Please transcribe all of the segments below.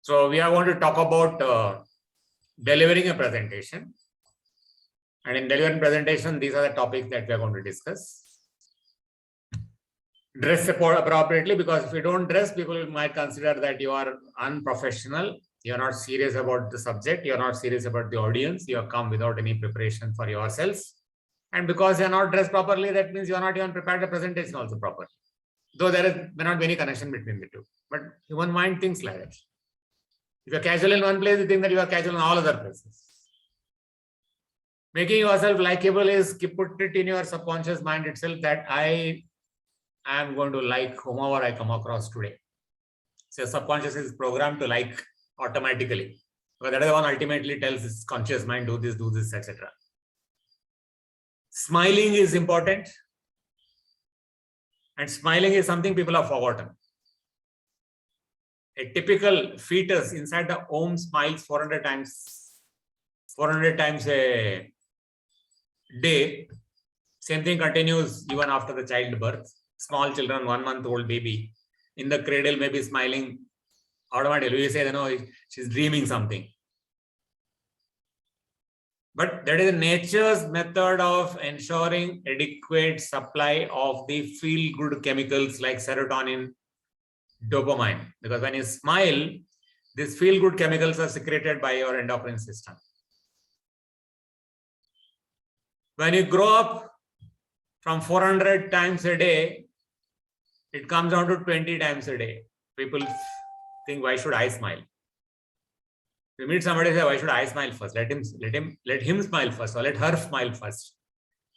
So we are going to talk about delivering a presentation. And in delivering presentation, these are the topics that we are going to discuss. Dress appropriately, because if you don't dress, people might consider that you are unprofessional. You're not serious about the subject. You're not serious about the audience. You have come without any preparation for yourselves. And because you're not dressed properly, that means you're not even prepared the presentation also properly. Though there may not be any connection between the two. But human mind thinks like that. If you're casual in one place, you think that you are casual in all other places. Making yourself likable is put it in your subconscious mind itself that I am going to like whomever I come across today. So subconscious is programmed to like automatically. But that is the one ultimately tells its conscious mind, do this, etc. Smiling is important. And smiling is something people have forgotten. A typical fetus inside the womb smiles 400 times a day. Same thing continues even after the childbirth. Small children, 1 month-old baby in the cradle may be smiling automatically. You say, no, she's dreaming something. But that is nature's method of ensuring adequate supply of the feel-good chemicals like serotonin, dopamine. Because when you smile, these feel-good chemicals are secreted by your endocrine system. When you grow up from 400 times a day, it comes down to 20 times a day. People think, why should I smile? You meet somebody, say, why should I smile first? Let him smile first, or let her smile first.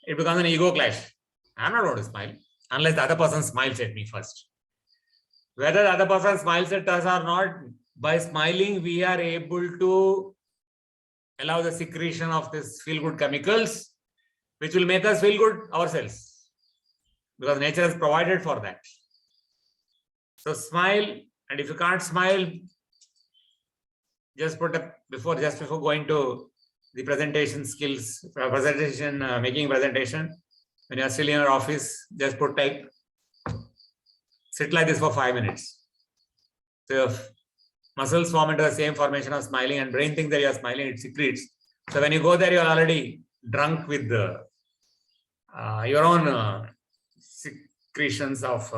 It becomes an ego clash. I'm not going to smile unless the other person smiles at me first. Whether the other person smiles at us or not, by smiling, we are able to allow the secretion of this feel-good chemicals, which will make us feel good ourselves, because nature has provided for that. So smile, and if you can't smile, just before going to the presentation skills, making presentation, when you are still in your office, just sit like this for 5 minutes. So if muscles form into the same formation of smiling, and brain thinks that you are smiling, it secretes. So when you go there, you are already drunk with your own secretions of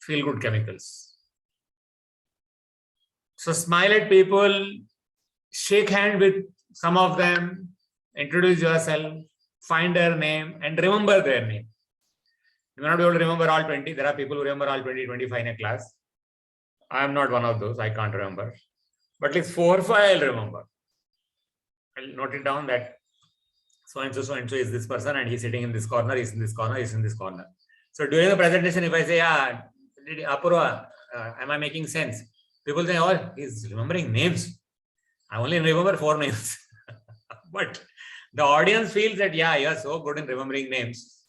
feel-good chemicals. So smile at people, shake hand with some of them, introduce yourself, find their name, and remember their name. You may not be able to remember all 20. There are people who remember all 20, 25 in a class. I am not one of those. I can't remember. But at least 4 or 5 I'll remember. I'll note it down that so and so is this person, and he's sitting in this corner, he's in this corner, he's in this corner. So during the presentation, if I say, Apurva, am I making sense? People say, oh, he's remembering names. I only remember 4 names. But the audience feels that, you are so good in remembering names.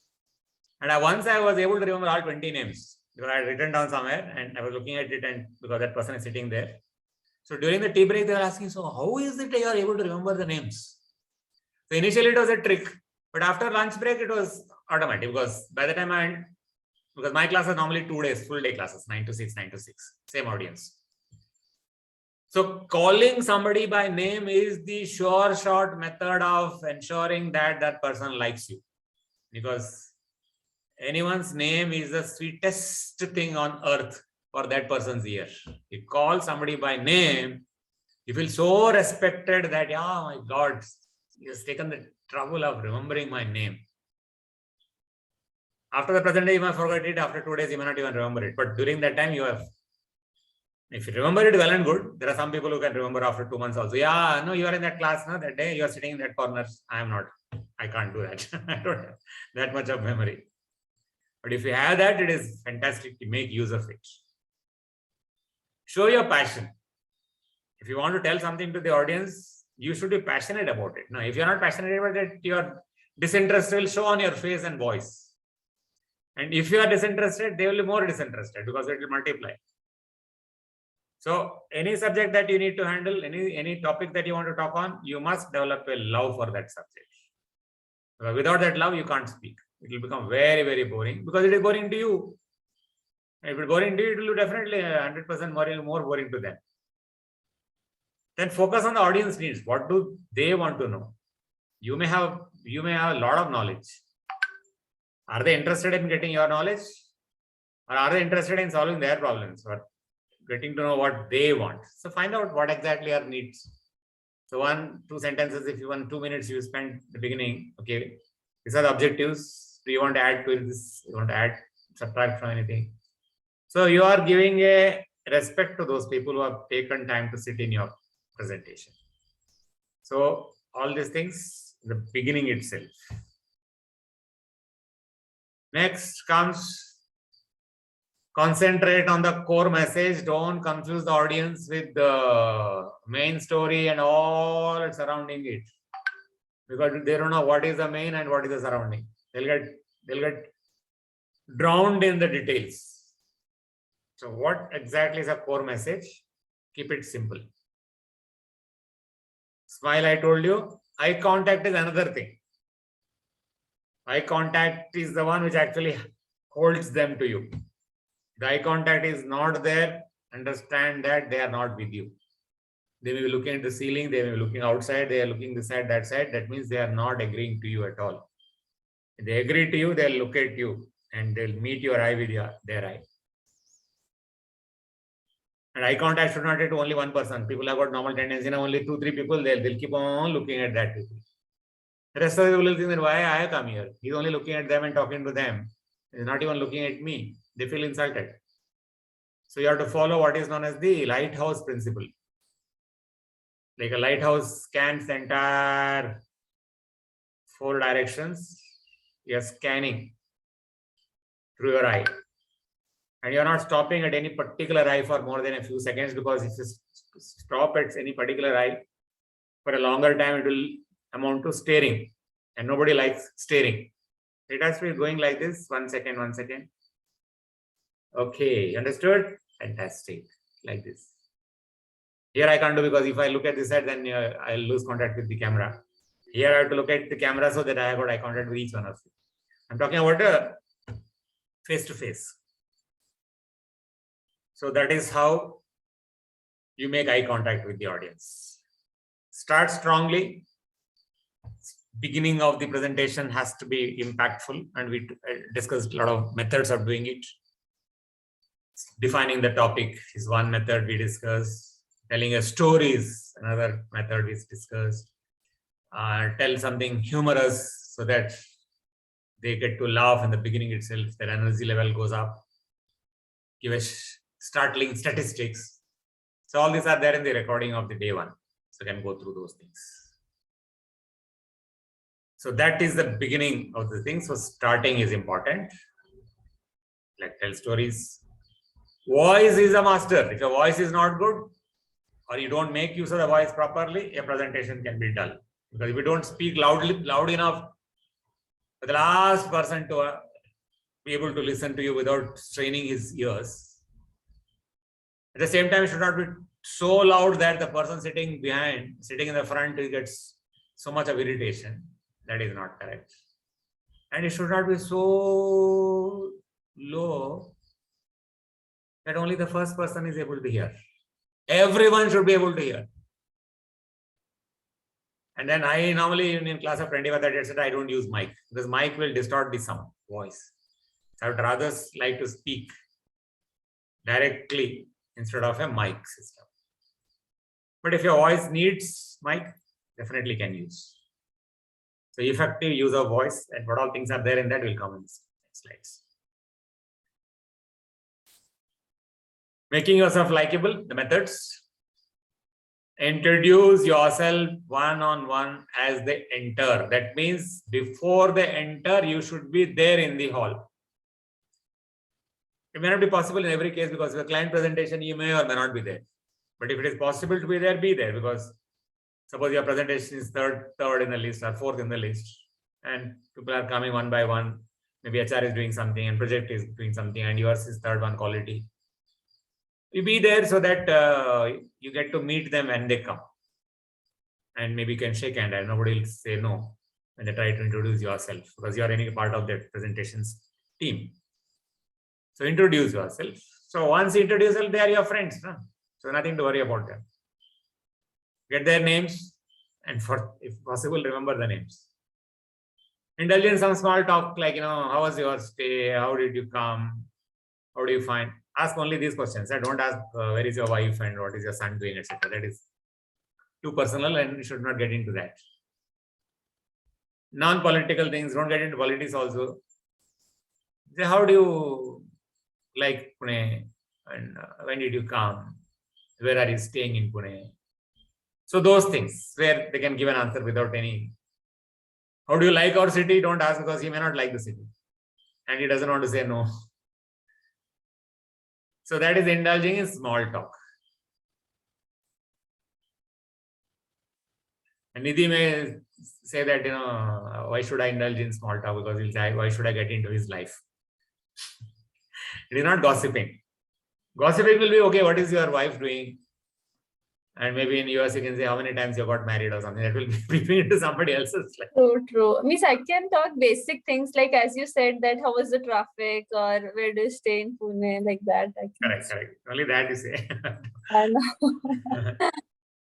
And once I was able to remember all 20 names, because I had written down somewhere and I was looking at it, and because that person is sitting there. So during the tea break, they were asking, so how is it that you are able to remember the names? So initially it was a trick, but after lunch break, it was automatic, because by the time because my class is normally 2 days, full day classes, 9 to 6, same audience. So calling somebody by name is the sure shot method of ensuring that that person likes you, because anyone's name is the sweetest thing on earth for that person's ear. You call somebody by name, you feel so respected that, oh my God, he has taken the trouble of remembering my name. After the present day, you might forget it. After 2 days, you may not even remember it. But during that time, if you remember it, well and good. There are some people who can remember after 2 months also. Yeah, no, you are in that class, no, that day you are sitting in that corner. I am not. I can't do that. I don't have that much of memory. But if you have that, it is fantastic to make use of it. Show your passion. If you want to tell something to the audience, you should be passionate about it. Now, if you're not passionate about it, your disinterest will show on your face and voice. And if you are disinterested, they will be more disinterested, because it will multiply. So any subject that you need to handle, any topic that you want to talk on, you must develop a love for that subject. Without that love, you can't speak. It will become very, very boring, because it is boring to you. If it is boring to you, it will be definitely 100% more boring to them. Then focus on the audience needs. What do they want to know? You may have a lot of knowledge. Are they interested in getting your knowledge? Or are they interested in solving their problems or getting to know what they want? So find out what exactly are needs. So 1-2 sentences, if you want 2 minutes, you spend the beginning. Okay, these are the objectives. Do you want to add to this? You want to add, subtract from anything? So you are giving a respect to those people who have taken time to sit in your presentation. So all these things, the beginning itself. Next comes concentrate on the core message. Don't confuse the audience with the main story and all surrounding it, because they don't know what is the main and what is the surrounding. They'll get drowned in the details. So what exactly is a core message? Keep it simple. Smile, I told you. Eye contact is another thing. Eye contact is the one which actually holds them to you. The eye contact is not there. Understand that they are not with you. They may be looking at the ceiling. They may be looking outside. They are looking this side, that side. That means they are not agreeing to you at all. If they agree to you, they'll look at you and they'll meet your eye with their eye. And eye contact should not be to only one person. People have got normal tendency. Only 2-3 people, they'll keep on looking at that people. The rest of the people will think that why I come here? He's only looking at them and talking to them. He's not even looking at me. They feel insulted. So you have to follow what is known as the lighthouse principle. Like a lighthouse scans the entire 4 directions. You're scanning through your eye. And you're not stopping at any particular eye for more than a few seconds, because if you stop at any particular eye for a longer time, it will amount to staring. And nobody likes staring. It has to be going like this, 1 second, 1 second. Okay, understood? Fantastic. Like this. Here I can't do, because if I look at this side, then I'll lose contact with the camera. Here I have to look at the camera so that I have got eye contact with each one of you. I'm talking about face-to-face. So that is how you make eye contact with the audience. Start strongly. Beginning of the presentation has to be impactful, and we discussed a lot of methods of doing it. Defining the topic is one method we discussed. Telling a story is another method we discussed. Tell something humorous so that they get to laugh in the beginning itself. Their energy level goes up. Give a startling statistics. So all these are there in the recording of the day 1. So you can go through those things. So that is the beginning of the thing. So starting is important. Like tell stories. Voice is a master. If your voice is not good, or you don't make use of the voice properly, a presentation can be dull. Because if you don't speak loud enough for the last person to be able to listen to you without straining his ears. At the same time, it should not be so loud that the person sitting in the front, gets so much of irritation. That is not correct. And it should not be so low that only the first person is able to hear. Everyone should be able to hear. And then I normally in class of 25, 30, etc., I don't use mic, because mic will distort the sound, voice. So I would rather like to speak directly instead of a mic system. But if your voice needs mic, definitely can use. So effective use of voice, and what all things are there in that will come in the next slides. Making yourself likable, the methods. Introduce yourself one-on-one as they enter. That means before they enter, you should be there in the hall. It may not be possible in every case, because of a client presentation, you may or may not be there. But if it is possible to be there, because suppose your presentation is third in the list or 4th in the list, and people are coming one by one. Maybe HR is doing something and project is doing something, and yours is third one, quality. You be there so that you get to meet them when they come. And maybe you can shake hand and nobody will say no when they try to introduce yourself, because you are any part of that presentations team. So introduce yourself. So once you introduce yourself, they are your friends. No? So nothing to worry about them. Get their names, and for if possible, remember the names. Indulge in some small talk like, how was your stay? How did you come? How do you find? Ask only these questions. I don't ask where is your wife and what is your son doing, etc. That is too personal and you should not get into that. Non-political things, don't get into politics also. Say, how do you like Pune? And when did you come? Where are you staying in Pune? So those things where they can give an answer without any. How do you like our city? Don't ask because he may not like the city. And he doesn't want to say no. So that is indulging in small talk. And Nidhi may say that, why should I indulge in small talk? Because he'll say, why should I get into his life? It is not gossiping. Gossiping will be, okay, what is your wife doing? And maybe in US you can say how many times you got married or something. That will be creeping into somebody else's life. True. Means I can talk basic things like, as you said, that how was the traffic or where do you stay in Pune, like that. Correct. Only that you say. I know.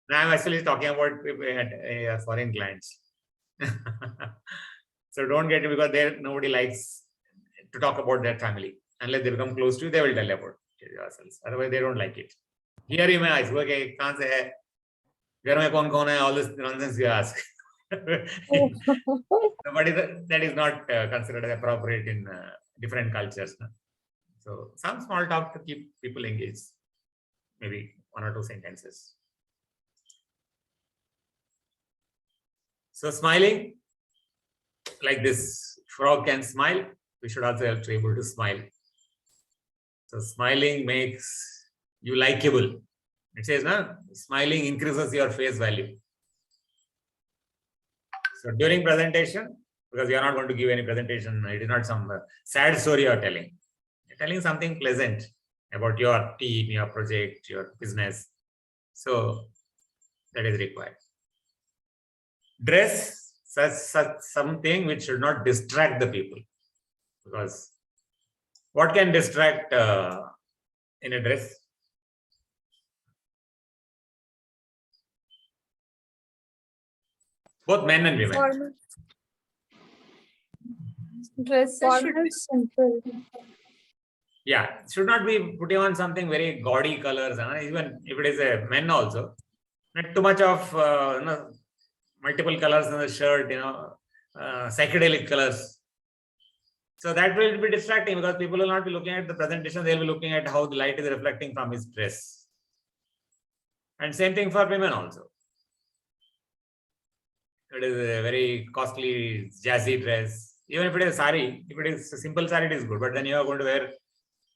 Now I'm actually talking about foreign clients. So don't get it, because there nobody likes to talk about their family. Unless they become close to you, they will tell you about yourselves. Otherwise, they don't like it. Here you may ask, okay, kahan se hai? Ghar mein kaun kaun hai? All this nonsense you ask. But that is not considered appropriate in different cultures. No? So some small talk to keep people engaged. Maybe 1 or 2 sentences. So smiling, like this frog can smile, we should also have to be able to smile. So smiling makes you likable. It says, no, smiling increases your face value. So during presentation, because you are not going to give any presentation, it is not some sad story you are telling. You're telling something pleasant about your team, your project, your business. So that is required. Dress such something which should not distract the people, because what can distract in a dress? Both men and women. Formal. Dresses should be simple. Yeah, it should not be putting on something very gaudy colors. Even if it is a men also, not too much of multiple colors in the shirt, psychedelic colors. So that will be distracting, because people will not be looking at the presentation, they will be looking at how the light is reflecting from his dress. And same thing for women also. It is a very costly, jazzy dress. Even if it is a sari, if it is a simple sari, it is good. But then you are going to wear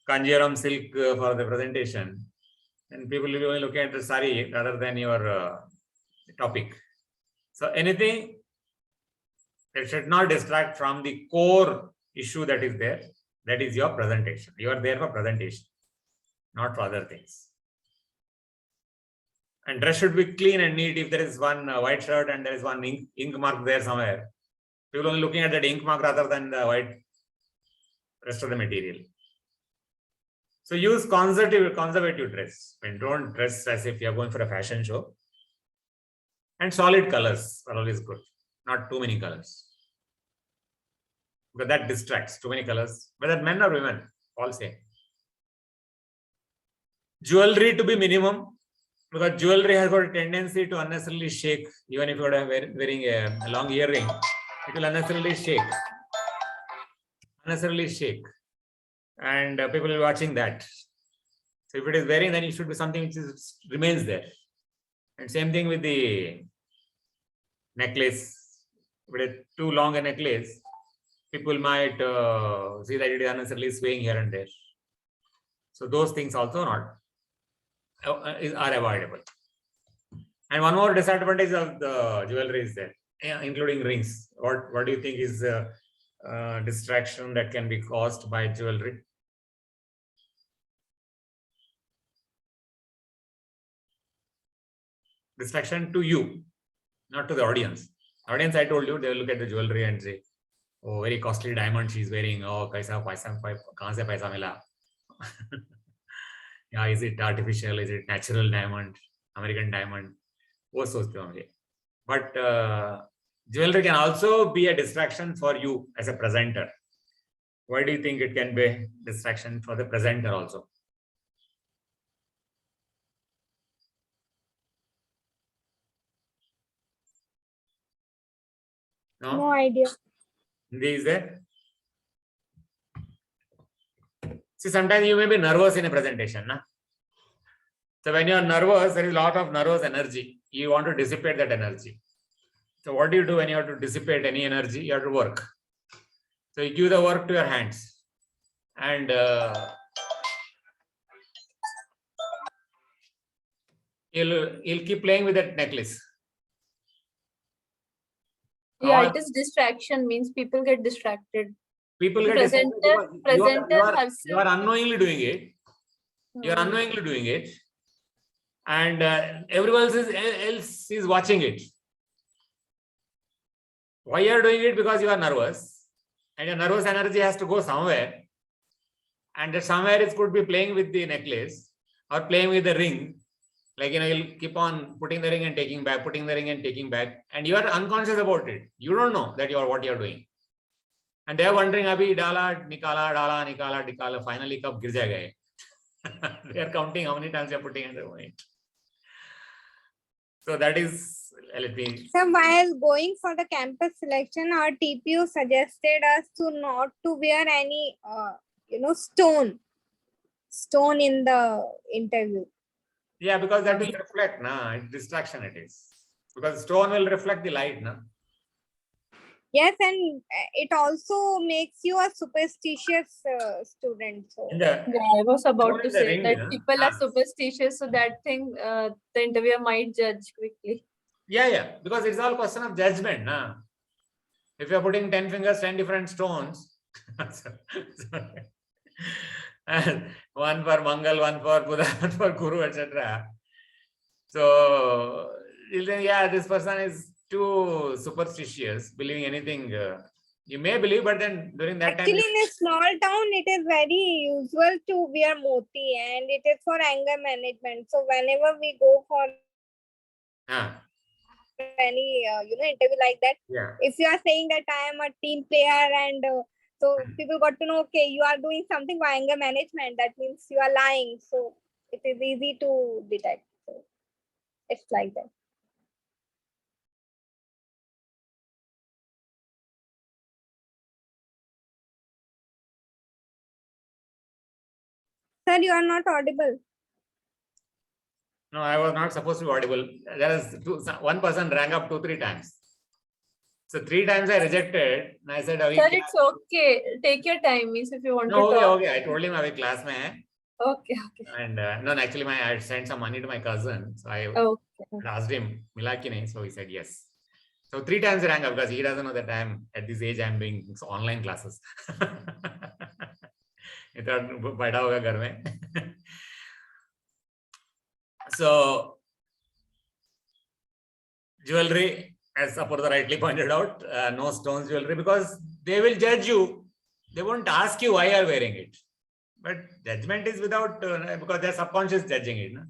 Kanjivaram silk for the presentation, and people will be only looking at the sari rather than your topic. So anything that should not distract from the core issue that is there, that is your presentation. You are there for presentation, not for other things. And dress should be clean and neat. If there is one white shirt and there is one ink mark there somewhere, people are only looking at that ink mark rather than the white rest of the material. So use conservative dress, and don't dress as if you are going for a fashion show. And solid colors are always good, not too many colors, because that distracts. Too many colors, whether men or women, all same. Jewelry to be minimum, because jewelry has got a tendency to unnecessarily shake. Even if you are wearing a long earring, it will unnecessarily shake. And people will be watching that. So if it is wearing, then it should be something which remains there. And same thing with the necklace. If it is too long a necklace, people might see that it is unnecessarily swaying here and there. So those things also are avoidable. And one more disadvantage of the jewelry is there, including rings. What do you think is distraction that can be caused by jewelry? Distraction to you, not to the audience. Audience, I told you, they will look at the jewelry and say, oh, very costly diamond she's wearing. Oh, kahan se paisa mila? Yeah, is it artificial? Is it natural diamond? American diamond? वो सोचते होंगे. But jewelry can also be a distraction for you as a presenter. Why do you think it can be a distraction for the presenter also? No? No idea. Hindi is there? See, sometimes you may be nervous in a presentation. Na? So when you are nervous, there is a lot of nervous energy. You want to dissipate that energy. So what do you do when you have to dissipate any energy? You have to work. So you give the work to your hands. And you'll keep playing with that necklace. Yeah, Or it is distraction, means people get distracted. people The get distracted because presenter you are unknowingly doing it. You are Hmm. unknowingly doing it. And everyone else is watching it. Why you are doing it? Because you are nervous. And your nervous energy has to go somewhere. And that somewhere it could be playing with the necklace or playing with the ring. Like, you'll keep on putting the ring and taking back, putting the ring and taking back. And you are unconscious about it. You don't know that what you are doing. And they are wondering, abhi dala, nikala, finally kab gir jayega. They are counting how many times you are putting in the point. So that is, let me. So while going for the campus selection, our TPU suggested us to not to wear any, stone in the interview. Yeah, because that will reflect, na, distraction it is. Because stone will reflect the light, na. Yes, and it also makes you a superstitious student. So Yeah, Yeah, I was about to in the say ring, that yeah. people are Ah. superstitious, so that thing the interviewer might judge quickly. Yeah, because it's all question of judgment, na. If you're putting 10 fingers, 10 different stones, and one for Mangal, one for Buddha, one for Guru, etc. So, you'll think, yeah, this person is too superstitious, believing anything. You may believe, but then during that actually, time, in a small town, it is very usual to wear moti, and it is for anger management. So whenever we go for any interview like that, yeah. if you are saying that I am a team player, and so people got to know, okay, you are doing something for anger management, that means you are lying. So it is easy to detect. So it's like that. Sir, you are not audible. No, I was not supposed to be audible. There is one person rang up 2-3 times. So 3 times I rejected. And I said, Sir, it's okay. Take your time, means if you want to talk. Okay. I told him I class mein hai. Okay. And no, actually, I had sent some money to my cousin. So I asked him, Mila ki nahi? So he said yes. So 3 times he rang up because he doesn't know that I'm at this age, I'm doing online classes. He thought, baida hoga ghar mein. So, jewelry, as Apurva rightly pointed out, no stones jewelry, because they will judge you. They won't ask you why you are wearing it. But judgment is without, because they're subconscious judging it. No?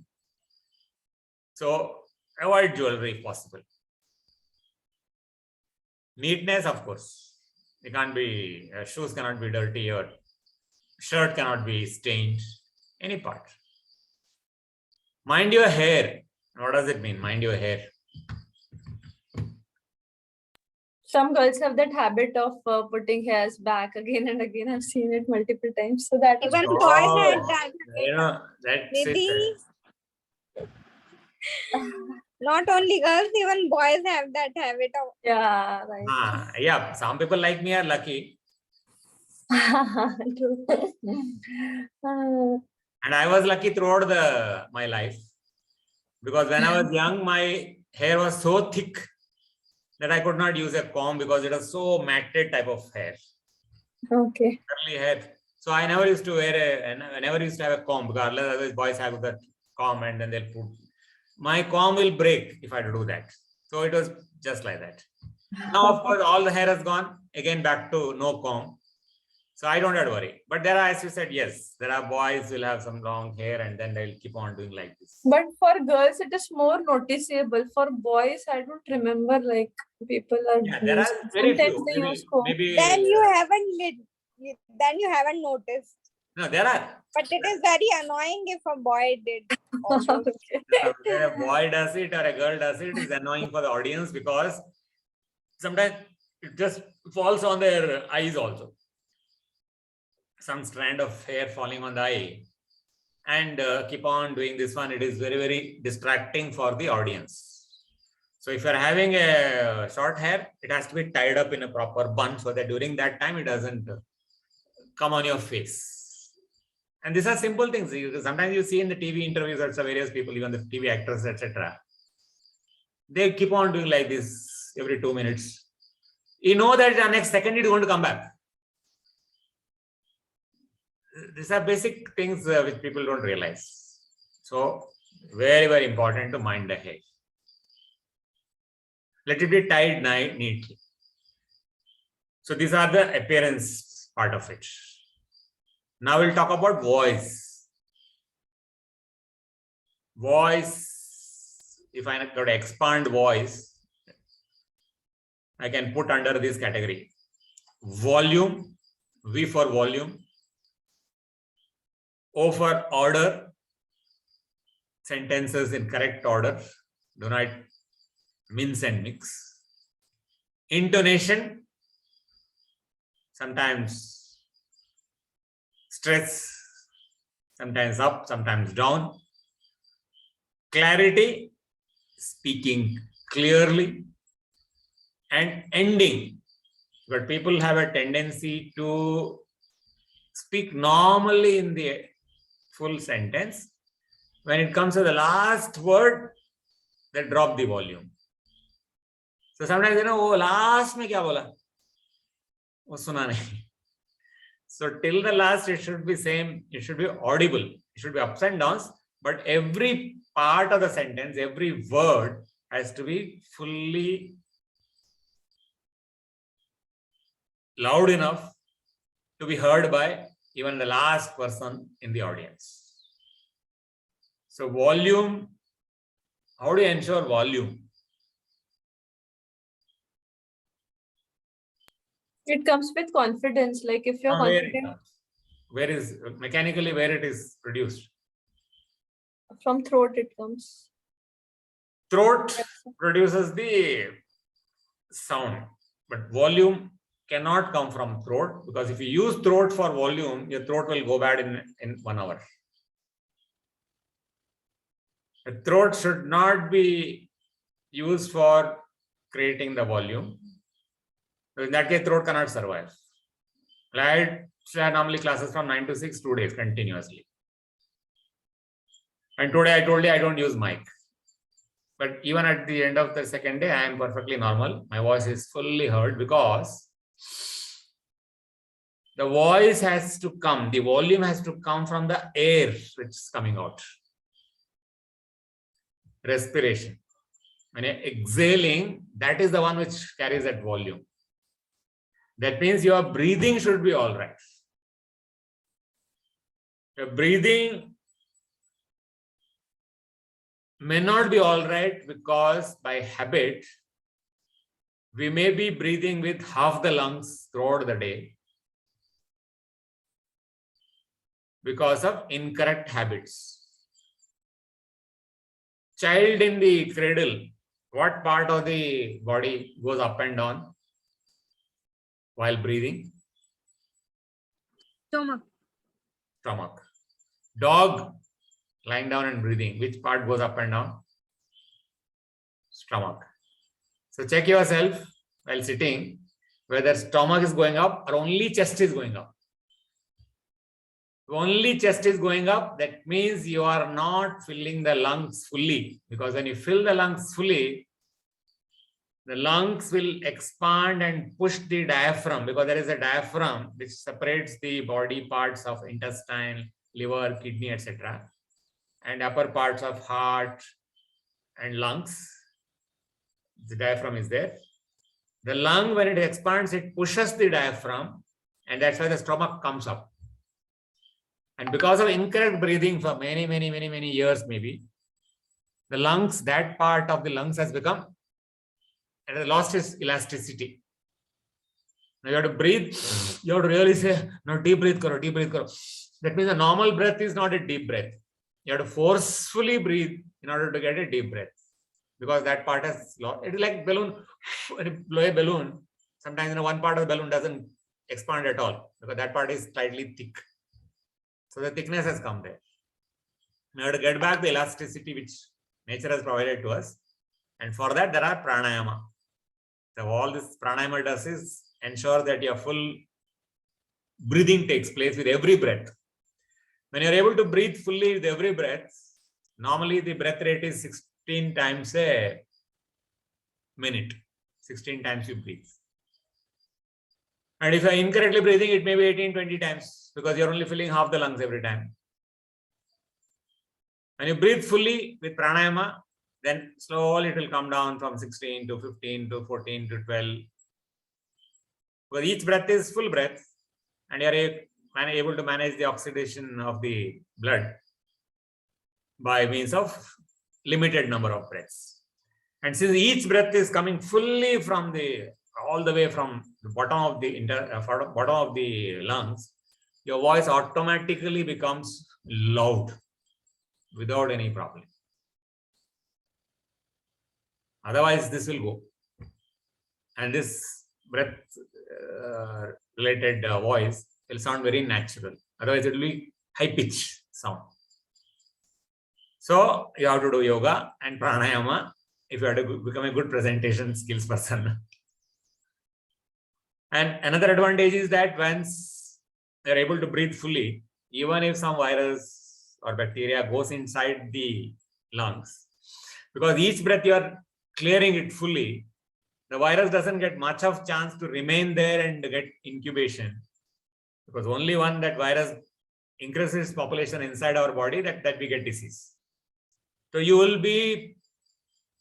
So, avoid jewelry if possible. Neatness, of course. It can't be, shoes cannot be dirty, or shirt cannot be stained, any part. Mind your hair. What does it mean? Mind your hair. Some girls have that habit of putting hairs back again and again. I've seen it multiple times. So that Even is boys have that. You know, that's Maybe not only girls, even boys have that habit of. yeah, right. Yeah, some people like me are lucky. True. And I was lucky throughout my life. Because when I was young, my hair was so thick that I could not use a comb because it was so matted type of hair. Okay. Curly hair. So I never used to I never used to have a comb, because otherwise boys have that comb and then they'll put. My comb will break if I do that. So it was just like that. Now, of course, all the hair has gone. Again, back to no comb. So I don't have to worry. But there are, as you said, yes, there are boys who will have some long hair and then they'll keep on doing like this. But for girls, it is more noticeable. For boys, I don't remember like people are Yeah, there are using- very sometimes few. they use comb. Maybe Then you haven't noticed. no, there are. But it is very annoying if a boy did all those. Okay. Whether a boy does it or a girl does it is annoying for the audience because sometimes it just falls on their eyes also. Some strand of hair falling on the eye and keep on doing this one. It is very, very distracting for the audience. So if you're having a short hair, it has to be tied up in a proper bun so that during that time it doesn't come on your face. And these are simple things. Sometimes you see in the TV interviews also various people, even the TV actors, etc. They keep on doing like this every 2 minutes. You know that the next second it is going to come back. These are basic things which people don't realize. So very, very important to mind the hair. Let it be tied neatly. So these are the appearance part of it. Now we'll talk about voice. Voice, if I got to expand voice, I can put under this category. Volume, V for volume. O for order, sentences in correct order, do not mince and mix. Intonation, sometimes stress, sometimes up, sometimes down. Clarity, speaking clearly. And ending, but people have a tendency to speak normally in the full sentence. When it comes to the last word, they drop the volume. So sometimes oh, last mein kya bola? Oh, suna nahi. So till the last, it should be same. It should be audible. It should be ups and downs. But every part of the sentence, every word has to be fully loud enough to be heard by even the last person in the audience. So volume, how do you ensure volume? It comes with confidence. Like if you're confident, Where is mechanically where it is produced? from throat it comes. Throat produces the sound, but volume cannot come from throat, because if you use throat for volume, your throat will go bad in 1 hour. The throat should not be used for creating the volume. In that case, throat cannot survive. I normally classes from 9 to 6, 2 days continuously. And today I told you I don't use mic. But even at the end of the second day, I am perfectly normal. My voice is fully heard because the voice has to come, the volume has to come from the air which is coming out. Respiration. When you're exhaling, that is the one which carries that volume. That means your breathing should be all right. Your breathing may not be all right because by habit, we may be breathing with half the lungs throughout the day because of incorrect habits. Child in the cradle, what part of the body goes up and down while breathing? Stomach. Stomach. Dog lying down and breathing, which part goes up and down? Stomach. So check yourself while sitting whether stomach is going up or only chest is going up. If only chest is going up, that means you are not filling the lungs fully, because when you fill the lungs fully, the lungs will expand and push the diaphragm, because there is a diaphragm which separates the body parts of intestine, liver, kidney, etc. and upper parts of heart and lungs. The diaphragm is there. The lung, when it expands, it pushes the diaphragm and that's why the stomach comes up. And because of incorrect breathing for many years, maybe the lungs, that part of the lungs has become, and has lost its elasticity. Now you have to breathe. You have to really say, no, deep breathe karo, deep breathe karo. That means a normal breath is not a deep breath. You have to forcefully breathe in order to get a deep breath, because that part has lost. It is like balloon. When you blow a balloon, sometimes one part of the balloon doesn't expand at all because that part is slightly thick. So the thickness has come there. We have to get back the elasticity which nature has provided to us, and for that there are pranayama. So all this pranayama does is ensure that your full breathing takes place with every breath. When you're able to breathe fully with every breath, normally the breath rate is 16 times a minute. 16 times you breathe. And if you're incorrectly breathing, it may be 18-20 times because you're only filling half the lungs every time. When you breathe fully with pranayama, then slowly it will come down from 16 to 15 to 14 to 12. Because each breath is full breath, and you're able to manage the oxidation of the blood by means of limited number of breaths. And since each breath is coming fully from all the way from the bottom of the lungs, your voice automatically becomes loud without any problem. Otherwise, this will go, and this breath related voice will sound very natural. Otherwise, it will be high pitch sound. So you have to do yoga and pranayama if you have to become a good presentation skills person. And another advantage is that once they are able to breathe fully, even if some virus or bacteria goes inside the lungs, because each breath you are clearing it fully, the virus doesn't get much of chance to remain there and get incubation, because only when that virus increases population inside our body that we get disease. So you will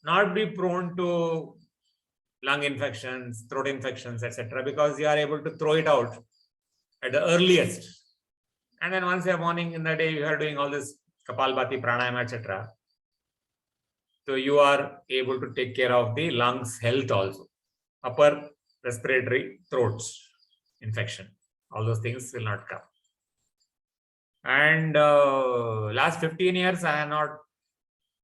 not be prone to lung infections, throat infections, etc., because you are able to throw it out at the earliest. And then once you are morning in the day, you are doing all this Kapalbhati, pranayama, etc. So you are able to take care of the lungs health also. Upper respiratory, throats infection, all those things will not come. And last 15 years, I have not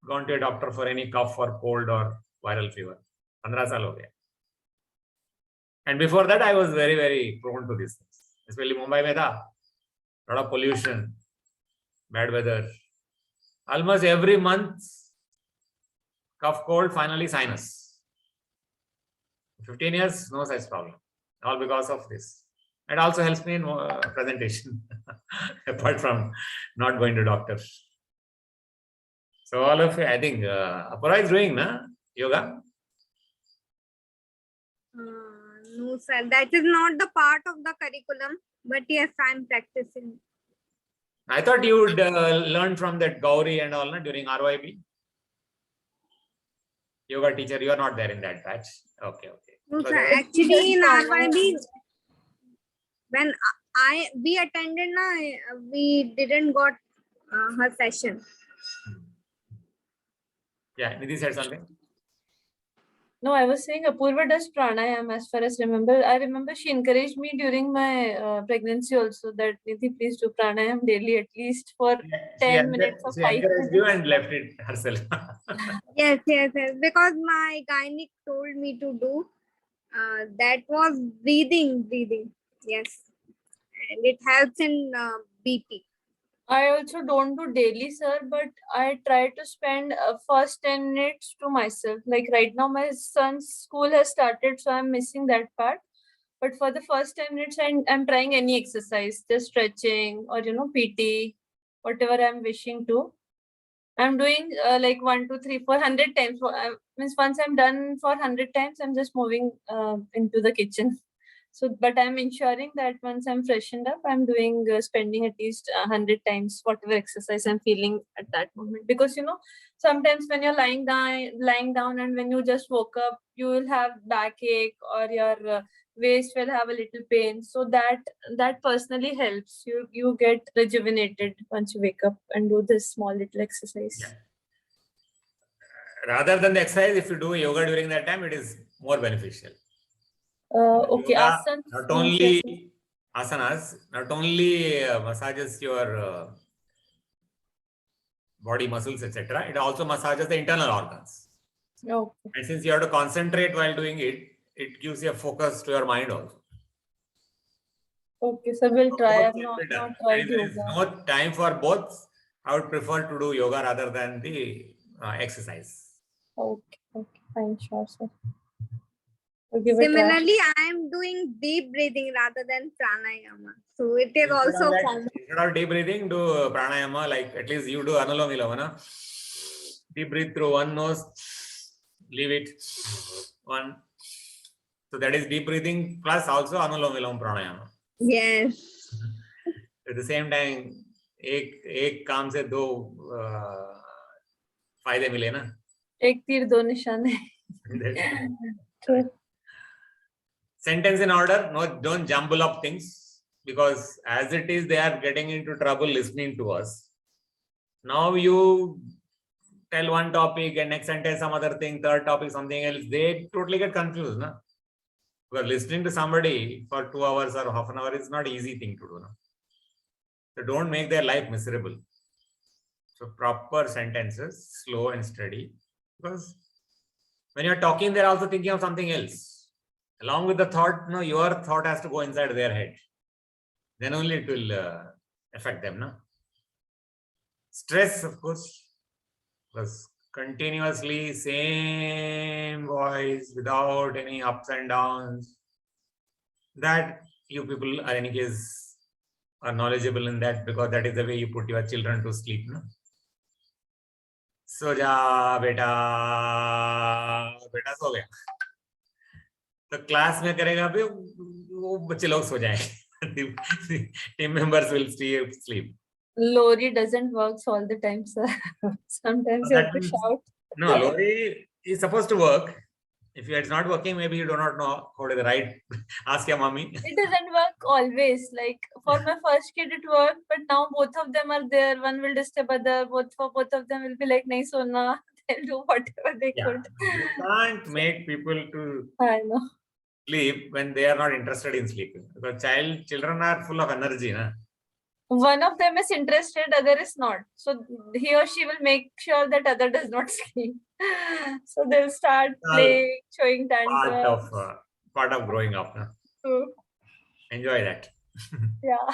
gone to a doctor for any cough or cold or viral fever. 15 saal ho gaya. And before that, I was very prone to these things. Especially Mumbai mein tha, lot of pollution, bad weather. Almost every month, cough, cold, finally sinus. 15 years, no such problem. All because of this. It also helps me in presentation, apart from not going to doctors. So all of it, I think Apura is doing yoga. No, sir. That is not the part of the curriculum. But yes, I'm practicing. I thought you would learn from that Gauri and all during RYB. Yoga teacher, you are not there in that batch. Okay. No, So sir. Actually, in RYB, when we attended, we didn't got her session. Yeah, Nidhi said something. No, I was saying Apurva does pranayam as far as remember. I remember she encouraged me during my pregnancy also that Nidhi, please do pranayam daily at least for 10 minutes or 5 encouraged minutes. you and left it herself. Yes. Because my gynec told me to do. That was breathing. Yes. And it helps in BP. I also don't do daily, sir, but I try to spend first 10 minutes to myself. Like right now, my son's school has started, so I'm missing that part. But for the first 10 minutes, I'm trying any exercise, just stretching or, PT, whatever I'm wishing to. I'm doing like 1, 2, 3, 400 times. Means once I'm done for 100 times, I'm just moving into the kitchen. So, but I'm ensuring that once I'm freshened up, I'm doing spending at least 100 times whatever exercise I'm feeling at that moment. Because sometimes when you're lying down, and when you just woke up, you will have backache, or your waist will have a little pain. So that personally helps you. You get rejuvenated once you wake up and do this small little exercise. Yeah. Rather than the exercise, if you do yoga during that time, it is more beneficial. Okay, Yoga asanas. not means only yes, asanas, not only massages your body muscles, etc. It also massages the internal organs. okay. And since you have to concentrate while doing it, it gives you a focus to your mind also. Okay, so we'll try. Both I've can not be done. tried And if there is yoga. no time for both, I would prefer to do yoga rather than the exercise. Okay, fine, sure, sir. We'll give it a try. Similarly, I am doing deep breathing rather than pranayama. So it is also common. Instead of deep breathing, do pranayama, like at least you do Anulom Viloma. Deep breathe through one nose, leave it one. So that is deep breathing plus also Anulom Viloma pranayama. Yes. At the same time, एक काम से दो फायदे मिले ना. एक तीर दो निशाने. True. Sentence in order. No, don't jumble up things, because as it is, they are getting into trouble listening to us. Now you tell one topic and next sentence some other thing, third topic something else. They totally get confused, na? Because listening to somebody for 2 hours or half an hour is not easy thing to do, na? So don't make their life miserable. So proper sentences, slow and steady, because when you're talking, they're also thinking of something else. Along with the thought, no, your thought has to go inside their head. Then only it will affect them, no? Stress, of course, plus continuously same voice without any ups and downs. That you people are, in any case, are knowledgeable in that, because that is the way you put your children to sleep, no? सो जा बेटा, बेटा सो गया. तो class में करेगा भी वो बच्चे लोग सो जाएंगे. Team members will sleep. Lori doesn't work all the time, sir. Sometimes you have to shout. No, Lori is supposed to work. If it's not working, maybe you do not know how to write. Ask your mommy. It doesn't work always. Like for my first kid, it worked, but now both of them are there. One will disturb other. Both of them will be like, "Nahi sona." They'll do whatever they could. You can't make people to I know. sleep when they are not interested in sleeping. Because children are full of energy, na? One of them is interested, other is not. So he or she will make sure that other does not sleep. So they'll start playing, showing tantrums. Part of growing up. Na? True. Enjoy that. Yeah.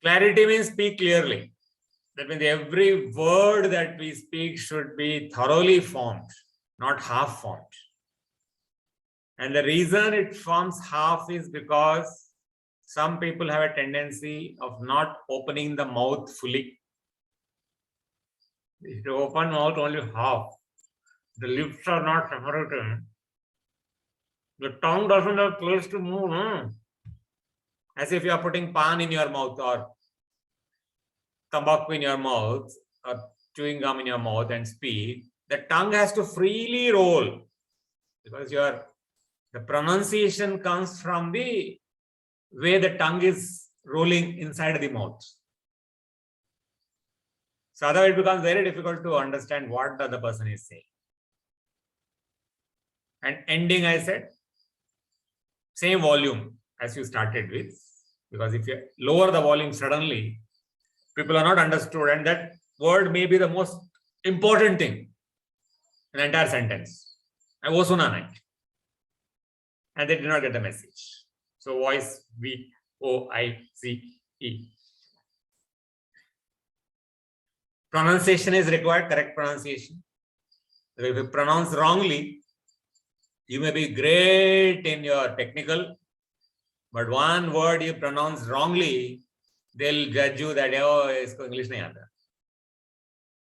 Clarity means speak clearly. That means every word that we speak should be thoroughly formed, not half formed. And the reason it forms half is because some people have a tendency of not opening the mouth fully. If you open mouth only half, the lips are not separated. The tongue doesn't have place to move. No? As if you are putting pan in your mouth, or tobacco in your mouth, or chewing gum in your mouth and speak. The tongue has to freely roll, because the pronunciation comes from the way the tongue is rolling inside the mouth. So otherwise it becomes very difficult to understand what the other person is saying. And ending, I said, same volume as you started with, because if you lower the volume suddenly, people are not understood, and that word may be the most important thing in the entire sentence. I was on a night. And they did not get the message. So voice V-O-I-C-E. Pronunciation is required, correct pronunciation. If you pronounce wrongly, you may be great in your technical, but one word you pronounce wrongly, they'll judge you that, oh, isko English nahi aata.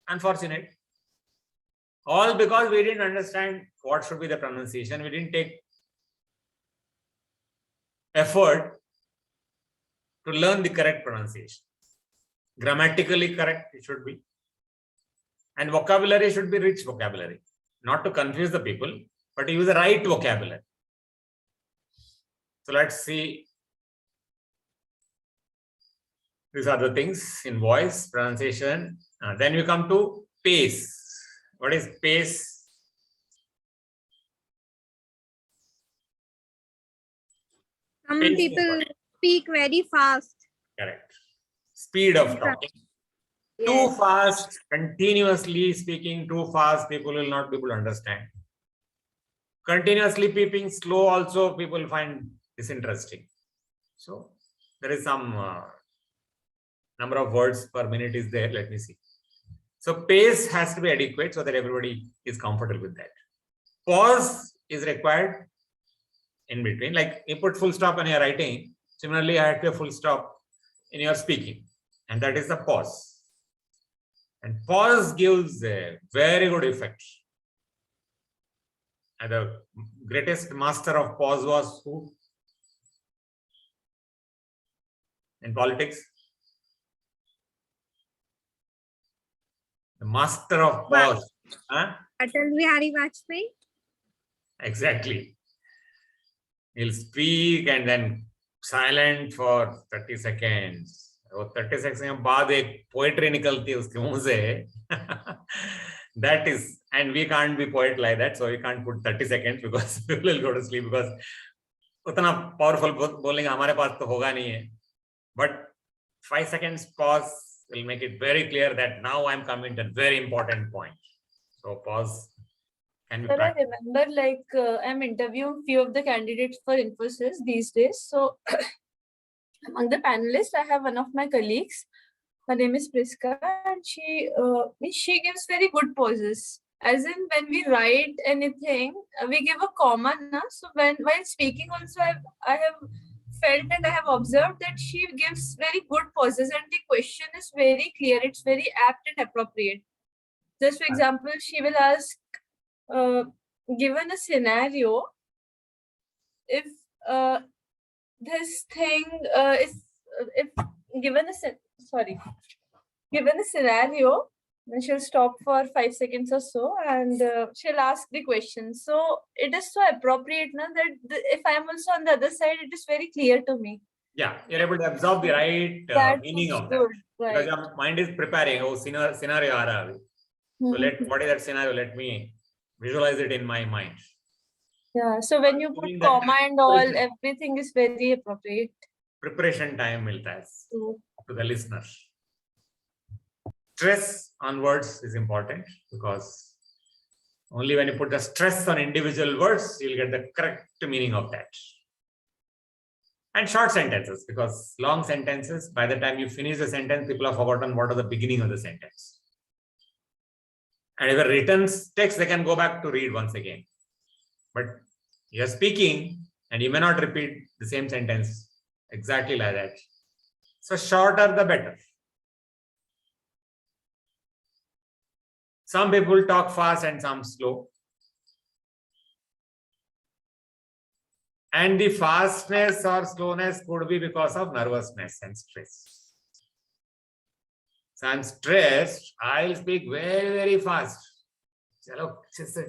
Unfortunate. All because we didn't understand what should be the pronunciation. We didn't take effort to learn the correct pronunciation. Grammatically correct it should be. And vocabulary should be rich vocabulary. Not to confuse the people, but to use the right vocabulary. So let's see. These are the things in voice, pronunciation. Then we come to pace. What is pace? Some Pace is people what? speak very fast. Correct. Speed of talking. Too Yes. fast, continuously speaking too fast, people will not be able to understand. Continuously speaking slow also, people find disinteresting. So there is some number of words per minute is there. Let me see. So pace has to be adequate so that everybody is comfortable with that. Pause is required in between. Like you put full stop when you're writing. Similarly, I had to full stop in your speaking. And that is the pause. And pause gives a very good effect. And the greatest master of pause was who? In politics? The master of pause. Huh? Atal Bihari Vajpayee. Exactly. He'll speak and then silent for 30 seconds. और 30 seconds के बाद एक poetry निकलती है उसके मुंह से. That is, and we can't be poet like that, so we can't put 30 seconds because people will go to sleep because उतना powerful बोलेंगे हमारे पास तो होगा नहीं है. But 5 seconds pause will make it very clear that now I'm coming to a very important point. So pause can be Sir, I practiced. remember like I'm interviewing few of the candidates for Infosys these days. So among the panelists, I have one of my colleagues. Her name is Priska, and she gives very good pauses. As in when we write anything, we give a comma. Na? So while speaking also, I have felt and I have observed that she gives very good pauses, and the question is very clear. It's very apt and appropriate. Just for example, she will ask, given a scenario, if this thing if given a scenario, then she'll stop for 5 seconds or so, and she'll ask the question. So it is so appropriate now that if I'm also on the other side, it is very clear to me. Yeah, you're able to absorb the right That meaning is of that. good, Because right? your mind is preparing. Oh, scenario aa raha hai. So what is that scenario? Let me visualize it in my mind. Yeah. So when you put Giving that comma and all, preparation. everything is very appropriate. Preparation time milta hai So, to the listener. Stress on words is important because only when you put the stress on individual words, you'll get the correct meaning of that. And short sentences, because long sentences, by the time you finish the sentence, people have forgotten what are the beginning of the sentence. And if a written text, they can go back to read once again. But you're speaking and you may not repeat the same sentence exactly like that. So shorter the better. Some people talk fast and some slow. And the fastness or slowness could be because of nervousness and stress. So I'm stressed, I'll speak very, very fast. चलो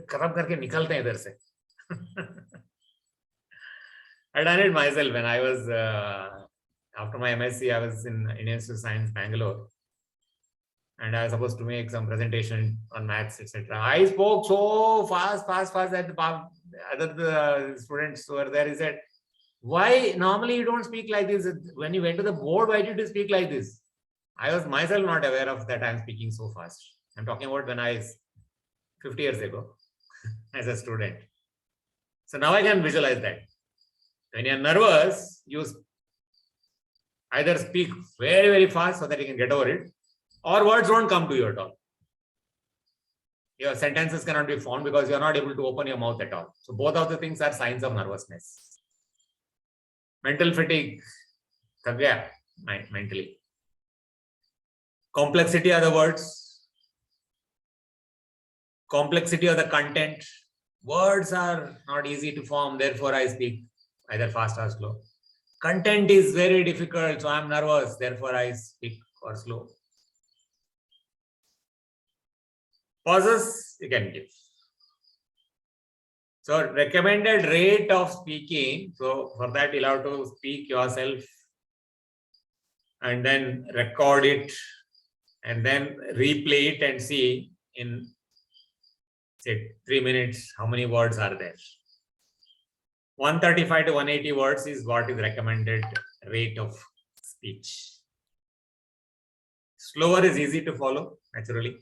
खत्म करके निकलते हैं इधर से. I done it myself when I was after my MSc. I was in Indian Institute of Science, Bangalore, and I was supposed to make some presentation on maths, etc. I spoke so fast that the students who were there, he said, "Why normally you don't speak like this? When you went to the board, why did you speak like this?" I was myself not aware of that I'm speaking so fast. I'm talking about when I was 50 years ago as a student. So now I can visualize that. When you're nervous, you either speak very, very fast so that you can get over it, or words won't come to you at all. Your sentences cannot be formed because you're not able to open your mouth at all. So both of the things are signs of nervousness. Mental fatigue, mentally. Complexity of the words, complexity of the content. Words are not easy to form, therefore I speak either fast or slow. Content is very difficult, so I'm nervous, therefore I speak or slow. Pauses you can give. So recommended rate of speaking. So for that you'll have to speak yourself and then record it and then replay it and see in say 3 minutes how many words are there. 135 to 180 words is what is recommended rate of speech. Slower is easy to follow naturally.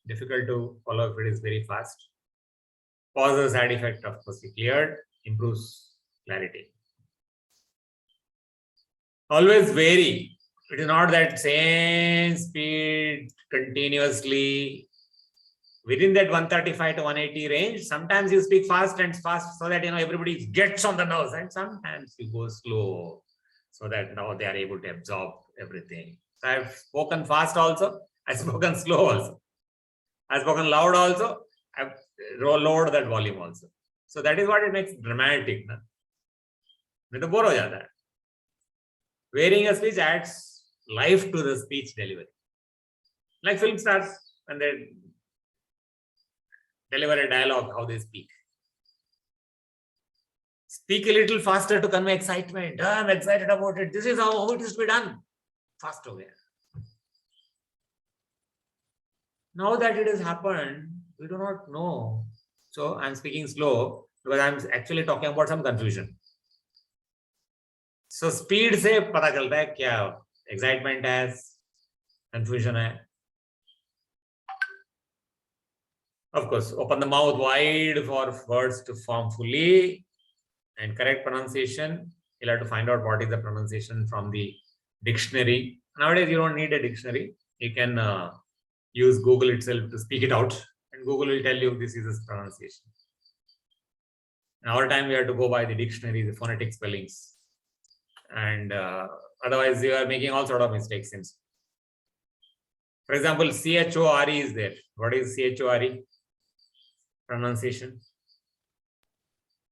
Difficult to follow if it is very fast. Pauses side effect of course we cleared, improves clarity. Always vary. It is not that same speed continuously. Within that 135 to 180 range, sometimes you speak fast and fast so that everybody gets on the nose, and sometimes you go slow so that now they are able to absorb everything. So I've spoken fast also, I've spoken slow also. I've spoken loud also, I've lowered that volume also. So that is what it makes dramatic. नहीं तो bore हो जाता है. Varying a speech adds life to the speech delivery. Like film stars when they deliver a dialogue, how they speak. Speak a little faster to convey excitement. I'm excited about it. This is how it is to be done. Fast away. Now that it has happened, we do not know. So I'm speaking slow because I'm actually talking about some confusion. So speed से पता चलता है क्या excitement है, confusion है. Of course, open the mouth wide for words to form fully and correct pronunciation. You'll have to find out what is the pronunciation from the dictionary. Nowadays, you don't need a dictionary. You can use Google itself to speak it out, and Google will tell you this is its pronunciation. In our time, we have to go by the dictionary, the phonetic spellings. And otherwise, you are making all sort of mistakes. For example, C-H-O-R-E is there. What is C-H-O-R-E? Pronunciation.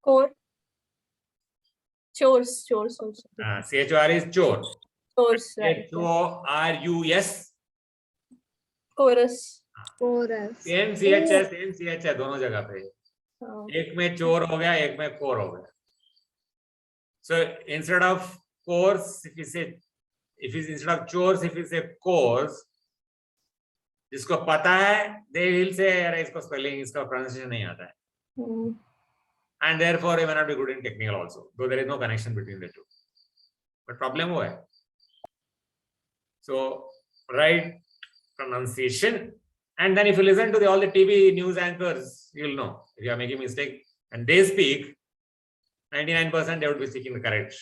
Core. Chores also. C-H-O-R-E is chore. Chores, right. C-H-O-R-U-S. Chorus. Chorus. Same CH है दोनों जगह पे. एक में चोर हो गया, एक में कोर हो गया. So instead of course, if you instead of chores, if you say course, जिसको पता है, they will say अरे इसको spelling, इसका pronunciation नहीं आता है. And therefore, it may not be good in technical also, though there is no connection between the two. But problem वो है. So right pronunciation, and then if you listen to all the TV news anchors, you'll know if you are making mistake and they speak, 99% they would be speaking the correct.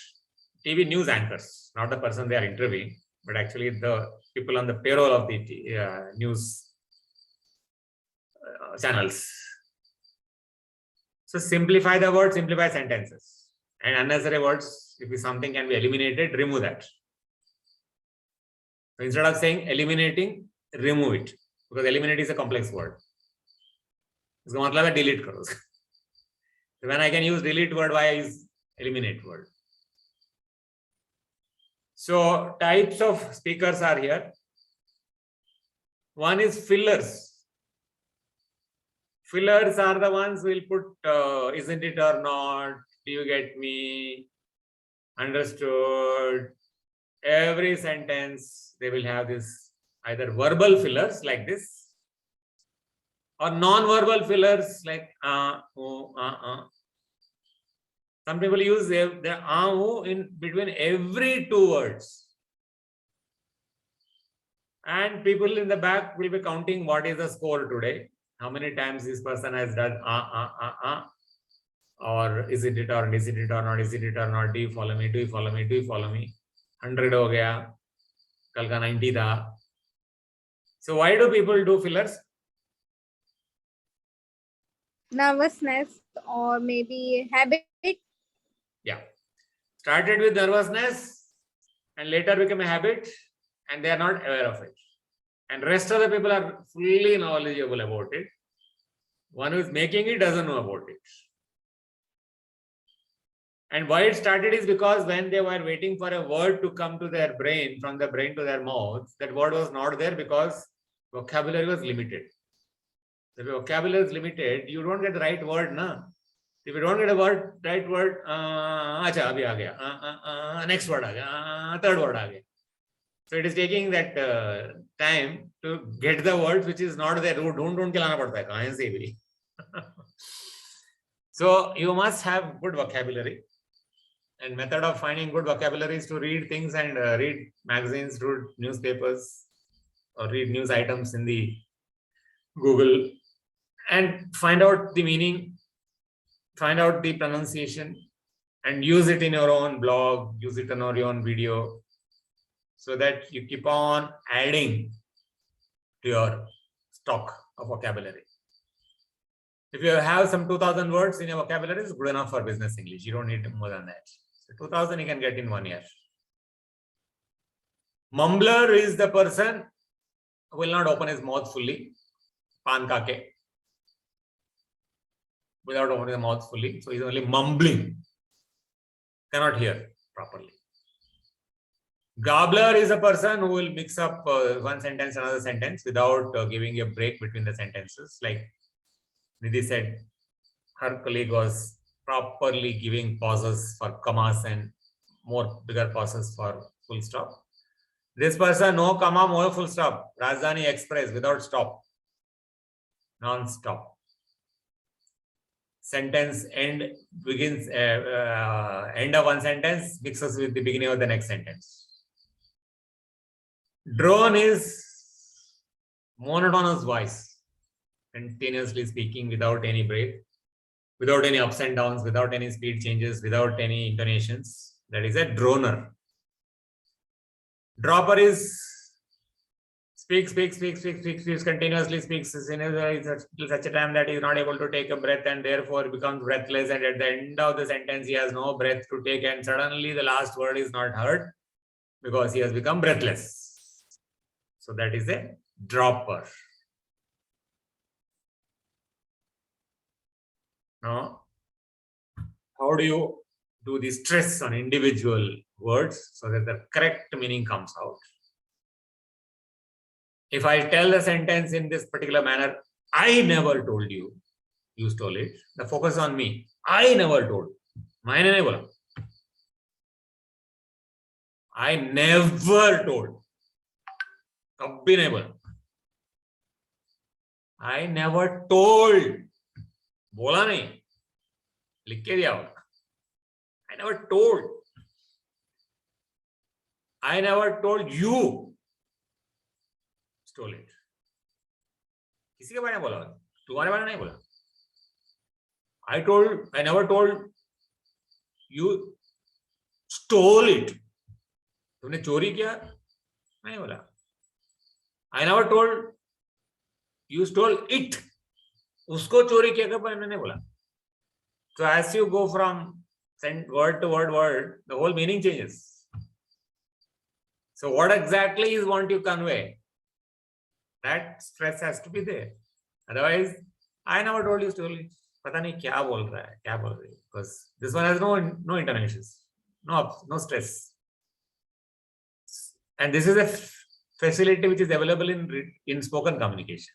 TV news anchors, not the person they are interviewing, but actually the people on the payroll of the news channels. So simplify the words, simplify sentences, and unnecessary words, if something can be eliminated, remove that. So instead of saying eliminating, remove it, because eliminate is a complex word. इसका मतलब है delete करो. So when I can use delete word, why I use eliminate word? So types of speakers are here. One is fillers. Fillers are the ones who will put isn't it or not, do you get me, understood. Every sentence they will have this either verbal fillers like this or non-verbal fillers like Some people use the in between every two words. And people in the back will be counting what is the score today. How many times this person has done or is it or is it or not, is it or not, do you follow me, do you follow me, do you follow me? 100 ho gaya, kal ka 90 tha. So why do people do fillers? Nervousness or maybe habit. Yeah. Started with nervousness and later became a habit and they are not aware of it. And rest of the people are fully knowledgeable about it. One who is making it doesn't know about it. And why it started is because when they were waiting for a word to come to their brain, from the brain to their mouth, that word was not there because vocabulary was limited. If your vocabulary is limited, you don't get the right word, na? If you don't get a right word, acha, abhi aa gaya, next word aa gaya, third word aa gaya. So it is taking that time to get the words which is not there. Don't ke lana padta hai, kahan se bhi. So you must have good vocabulary. And method of finding good vocabulary is to read things and read magazines, read newspapers, or read news items in the Google and find out the meaning, find out the pronunciation, and use it in your own blog, use it in your own video, so that you keep on adding to your stock of vocabulary. If you have some 2000 words in your vocabulary, it's good enough for business English. You don't need more than that. So 2000 you can get in 1 year. Mumbler is the person who will not open his mouth fully. Pan kake. Without opening the mouth fully. So he's only mumbling. Cannot hear properly. Gabbler is a person who will mix up one sentence, another sentence without giving a break between the sentences. Like Nidhi said, her colleague was properly giving pauses for commas and more bigger pauses for full stop. This person, no comma, more full stop. Rajdhani Express without stop. Non-stop. Sentence end begins, end of one sentence mixes with the beginning of the next sentence. Drone is monotonous voice, continuously speaking without any break, without any ups and downs, without any speed changes, without any intonations. That is a droner. Dropper is speaks continuously, speaks in such a time that he is not able to take a breath and therefore becomes breathless, and at the end of the sentence he has no breath to take, and suddenly the last word is not heard because he has become breathless. So that is a dropper. Now, how do you do the stress on individual words so that the correct meaning comes out? If I tell the sentence in this particular manner, I never told you, you stole it. The focus on me. I never told. Maine nahi bola. I never told. Kabhi nahi bola. I never told. Bola nahi. Likh ke diya hoga. I never told. I never told you. Stole it. किसी के बारे में बोला, तुम्हारे बारे में नहीं बोला. I never told you stole it. तुमने चोरी किया? नहीं बोला. I never told you stole it. उसको चोरी किया कब मैंने नहीं बोला. So as you go from word to word, the whole meaning changes. So what exactly is want you convey? That stress has to be there. Otherwise, I never told you stole it. पता नहीं क्या बोल रहा है, क्या बोल रही है. Because this one has no intonations, no stress. And this is a facility which is available in spoken communication.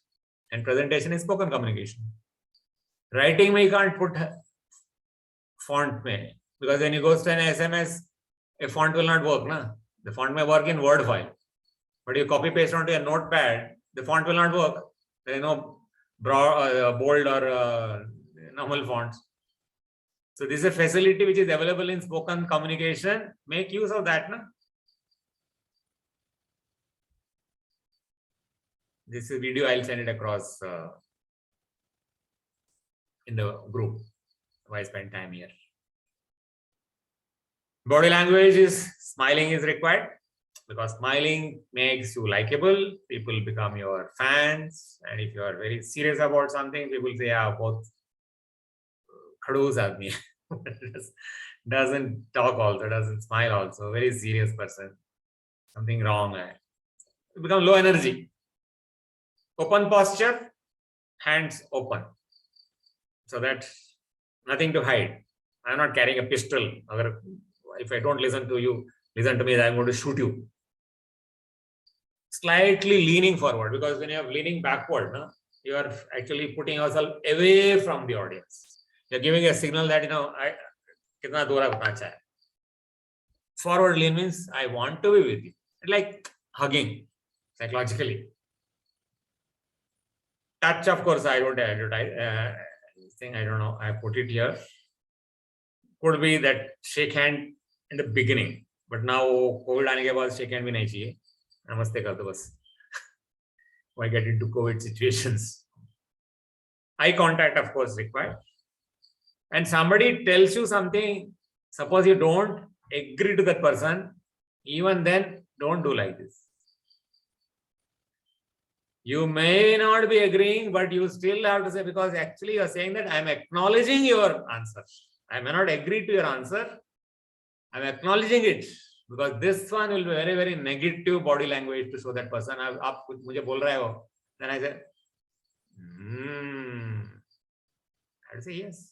And presentation is spoken communication. Writing में you can't put font में, because when you go to an SMS, a font will not work, na? The font may work in Word file, but you copy paste onto a notepad, the font will not work. There is no bold or normal fonts. So this is a facility which is available in spoken communication. Make use of that, na? This is video. I'll send it across in the group. Why spend time here? Body language is smiling is required, because smiling makes you likable. People become your fans, and if you are very serious about something, people say, "Yeah, both khadus aadmi doesn't talk also, doesn't smile also, very serious person, something wrong." You become low energy. Open posture, hands open, so that nothing to hide. I'm not carrying a pistol. If I don't listen to you, listen to me, I'm going to shoot you. Slightly leaning forward, because when you're leaning backward, no, you are actually putting yourself away from the audience. You're giving a signal that, kitna दूर है उतना अच्छा है. Forward lean means I want to be with you. Like hugging, psychologically. Touch, of course, I don't advertise. I don't know. I put it here. Could be that shake hand in the beginning, but now COVID आने के बाद shake hand भी नहीं चाहिए. नमस्ते कर दो बस. Why get into COVID situations? Eye contact, of course, required. And somebody tells you something, suppose you don't agree to that person, even then, don't do like this. You may not be agreeing, but you still have to say, because actually you are saying that I am acknowledging your answer. I may not agree to your answer. I am acknowledging it, because this one will be very, very negative body language to show that person. आप कुछ मुझे बोल रहे हो. Then I say, I would say yes.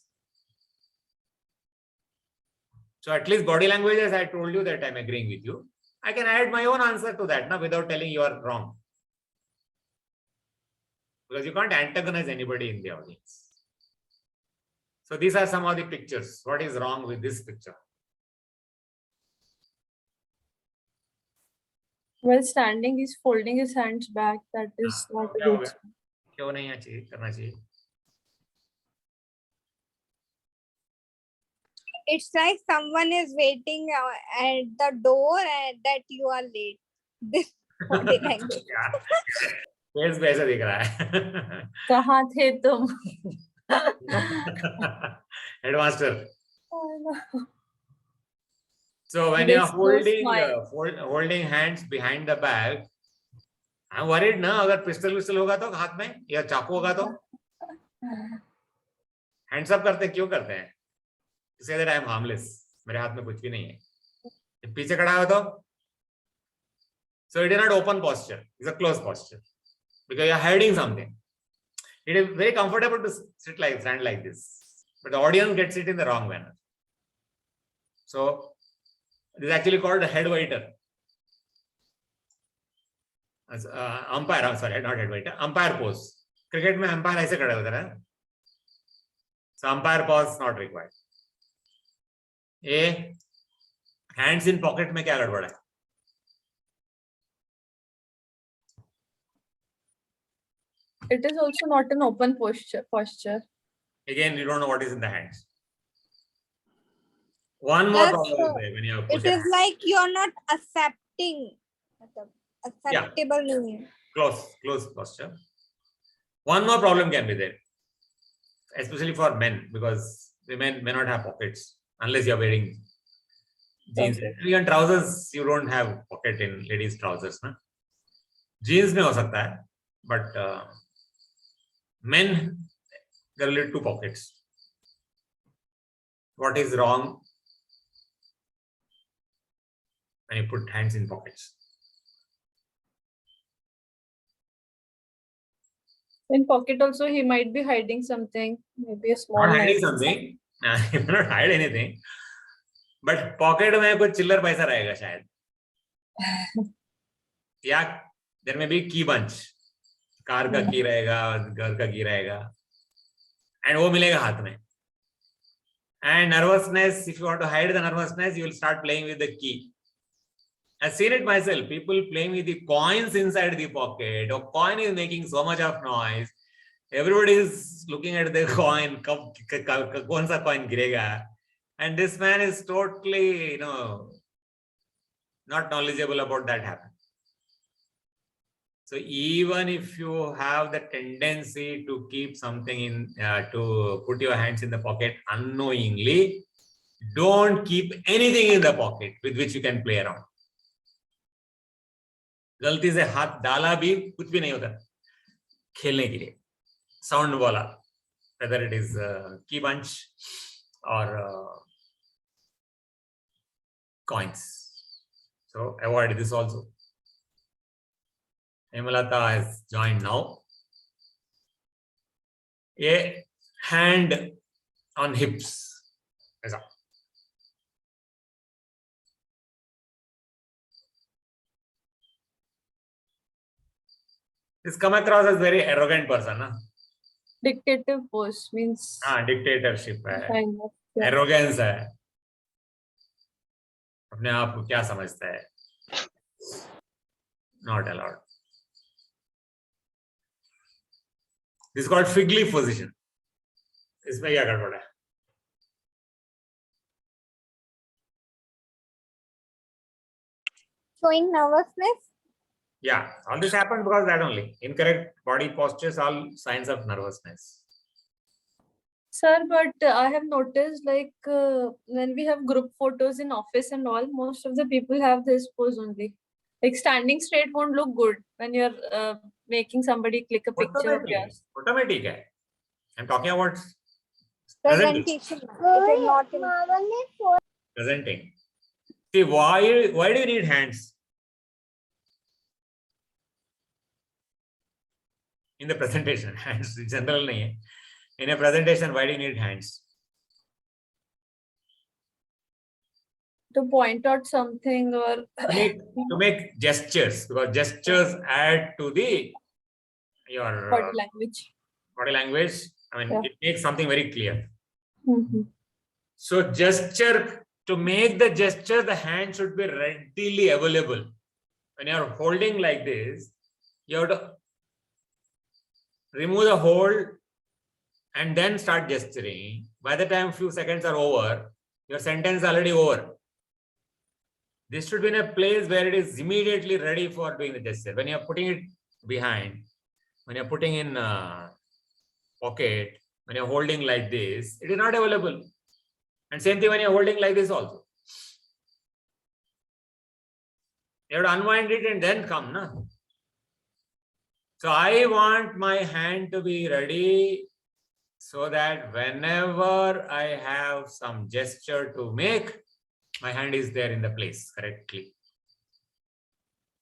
So at least body language, as I told you that I'm agreeing with you, I can add my own answer to that now without telling you are wrong. Because you can't antagonize anybody in the audience. So these are some of the pictures. What is wrong with this picture? While standing, he's folding his hands back. That is not a good sign. क्यों नहीं चाहिए करना चाहिए? It's like someone is waiting at the door and that you are late. This body language. Face भी ऐसा दिख रहा है. कहाँ थे तुम? Headmaster. So when you are holding hands behind the back, I'm worried ना, अगर पिस्टल होगा तो हाथ में या चाकू होगा तो hands up करते क्यों करते हैं? To say that I am harmless. मेरे हाथ में कुछ भी नहीं है. पीछे खड़ा हो तो, so it is not open posture. It's a closed posture because you are hiding something. It is very comfortable to stand like this, but the audience gets it in the wrong manner. So this is actually called a head waiter. Umpire, I'm sorry, not head waiter, umpire pose. Cricket में umpire ऐसे खड़े होते हैं. So umpire pose not required. ये hands in pocket में क्या गड़बड़ है? It is also not an open posture. Again, you don't know what is in the hands. One more problem is there when you have It is like you are not accepting. Acceptable नहीं है. Close posture. One more problem can be there, especially for men, because women may not have pockets unless you are wearing jeans. Even trousers, you don't have pocket in ladies' trousers, na? Jeans में हो सकता है, but men, there are only 2 pockets. What is wrong when you put hands in pockets? In pocket also, he might be hiding something, maybe a small. Not hiding something. He will not hide anything. But pocket में कुछ चिल्लर पैसा रहेगा शायद. या there may be key bunch. Car का की रहेगा, घर का की रहेगा, and वो मिलेगा हाथ में. And nervousness, if you want to hide the nervousness, you will start playing with the key. I've seen it myself. People playing with the coins inside the pocket. A coin is making so much of noise. Everybody is looking at the coin. कौन सा coin गिरेगा? And this man is totally, not knowledgeable about that happening. So even if you have the tendency to keep something in, to put your hands in the pocket unknowingly, don't keep anything in the pocket with which you can play around. गलती से हाथ डाला भी कुछ भी नहीं होता खेलने के लिए. Sound वाला, whether it is key bunch or coins. So avoid this also. Hemalata has joined now. A hand on hips. ऐसा. This come across as very arrogant person, na? Dictative pose means हाँ, dictatorship है, kind of. Yeah. arrogance है, अपने आप को क्या समझता है? Not allowed. This is called fig leaf position. इसमें क्या गड़बड़ है? Showing nervousness. Yeah, all this happens because that only. Incorrect body postures, all signs of nervousness. Sir, but I have noticed like when we have group photos in office and all, most of the people have this pose only. Like standing straight won't look good when you're making somebody click a picture of yours. Automatic है. I'm talking about presenting. Presentation. It is not in. Presenting. See, why do you need hands? In the presentation, hands general nahi hai. In a presentation, why do you need hands? To point out something or To make gestures, because gestures add to your body language. body language. I mean, Yeah. it makes something very clear. Mhm. So gesture, to make the gesture, the hand should be readily available. When you are holding like this, you have to remove the hold and then start gesturing. By the time few seconds are over, your sentence is already over. This should be in a place where it is immediately ready for doing the gesture. When you are putting it behind, when you are putting in pocket, when you are holding like this, it is not available. And same thing when you are holding like this also. You have to unwind it and then come, no? So I want my hand to be ready so that whenever I have some gesture to make, my hand is there in the place correctly.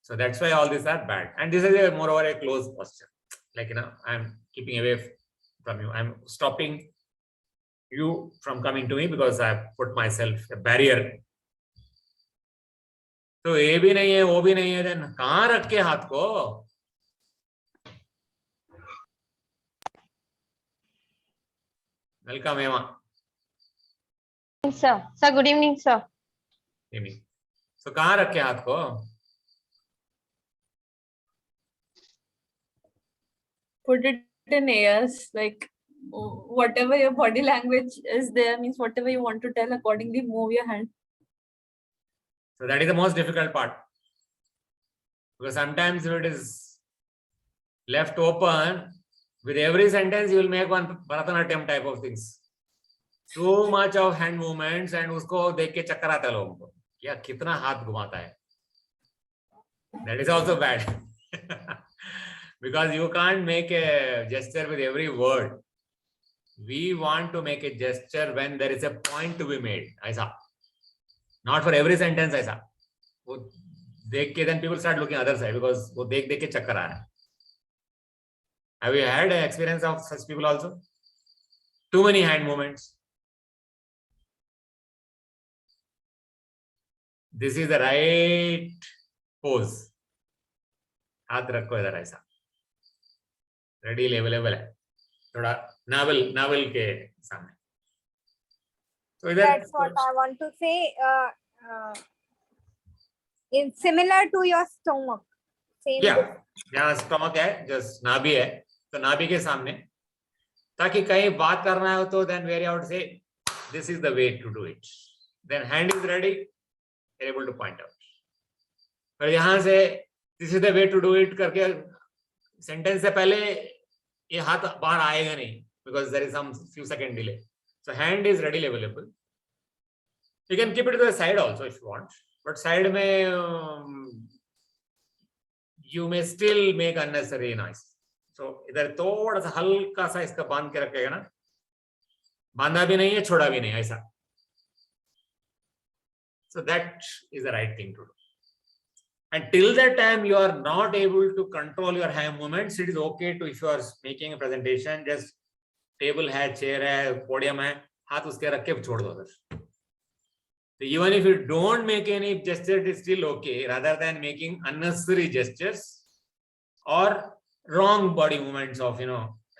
So that's why all these are bad. And this is a moreover a closed posture. Like, I'm keeping away from you. I'm stopping you from coming to me because I've put myself a barrier. तो ये भी नहीं है, वो भी नहीं है, then कहाँ रख के हाथ को? Welcome, Emma. Sir, good evening, sir. Evening. So कहाँ रख के हाथ को? Put it in ears, like whatever your body language is there means whatever you want to tell, accordingly move your hand. So that is the most difficult part. Because sometimes if it is left open, with every sentence you will make one Bharatanatyam type of things. Too much of hand movements and उसको देख के चक्कर आता है लोगों को. क्या कितना हाथ घुमाता है. That is also bad. Because you can't make a gesture with every word. We want to make a gesture when there is a point to be made. ऐसा. Not for every sentence ऐसा. वो देख के then people start looking other side because वो देख के चक्कर आ रहा है. Have you had an experience of such people also? Too many hand movements. This is the right pose. हाथ रखो इधर ऐसा. Readily available है. थोड़ा नावल के सामने. So That's what I want to say. It's similar to your stomach. Same. Yeah. यहाँ stomach है, just नाभि है. तो नाभि के सामने. ताकि कहीं बात करना हो तो then where I would say, this is the way to do it. Then hand is ready, you're able to point out. पर यहाँ से this is the way to do it करके sentence से पहले ये हाथ बाहर आएगा नहीं because there is some few second delay. So hand is readily available. You can keep it to the side also if you want, but side में you may still make unnecessary noise. So इधर थोड़ा सा हल्का सा इसका बांध के रखेगा ना, बांधा भी नहीं है छोड़ा भी नहीं ऐसा. So that is the right thing to do. And till that time you are not able to control your hand movements, it is okay to, if you are making a presentation, just table है, chair है, podium है, हाथ उसके रख के छोड़ दो उधर. So even if you don't make any gesture, it is still okay, rather than making unnecessary gestures or wrong body movements of,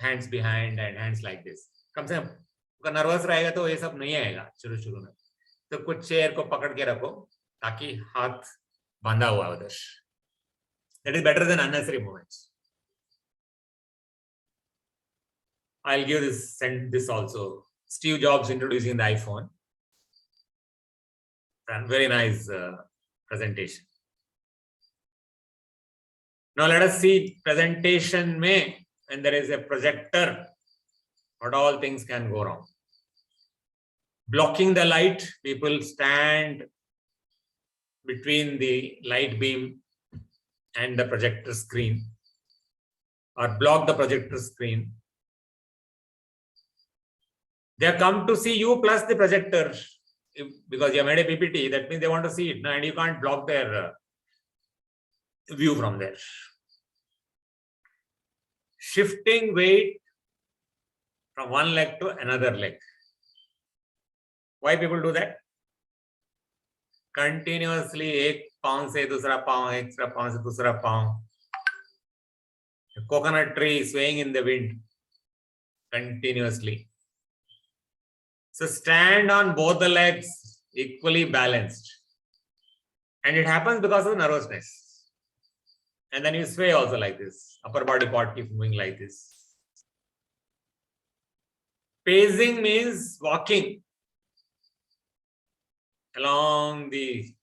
hands behind and hands like this. कम से कम नर्वस रहेगा तो ये सब नहीं आएगा शुरू में. तो कुछ चेयर को पकड़ के रखो ताकि हाथ बांधा हुआ उधर. That is better than unnecessary movements. I'll give this also. Steve Jobs introducing the iPhone. And very nice presentation. Now let us see presentation when there is a projector, what all things can go wrong. Blocking the light, people stand between the light beam and the projector screen, or block the projector screen. They have come to see you plus the projector. Because you have made a PPT, that means they want to see it, and you can't block their view from there. Shifting weight from one leg to another leg. Why people do that? Continuously, एक पाँव से दूसरा पाँव, एक पाँव से दूसरा पाँव. A coconut tree swaying in the wind continuously. So stand on both the legs equally balanced. And it happens because of nervousness. And then you sway also like this. Upper body part keeps moving like this. Pacing means walking along the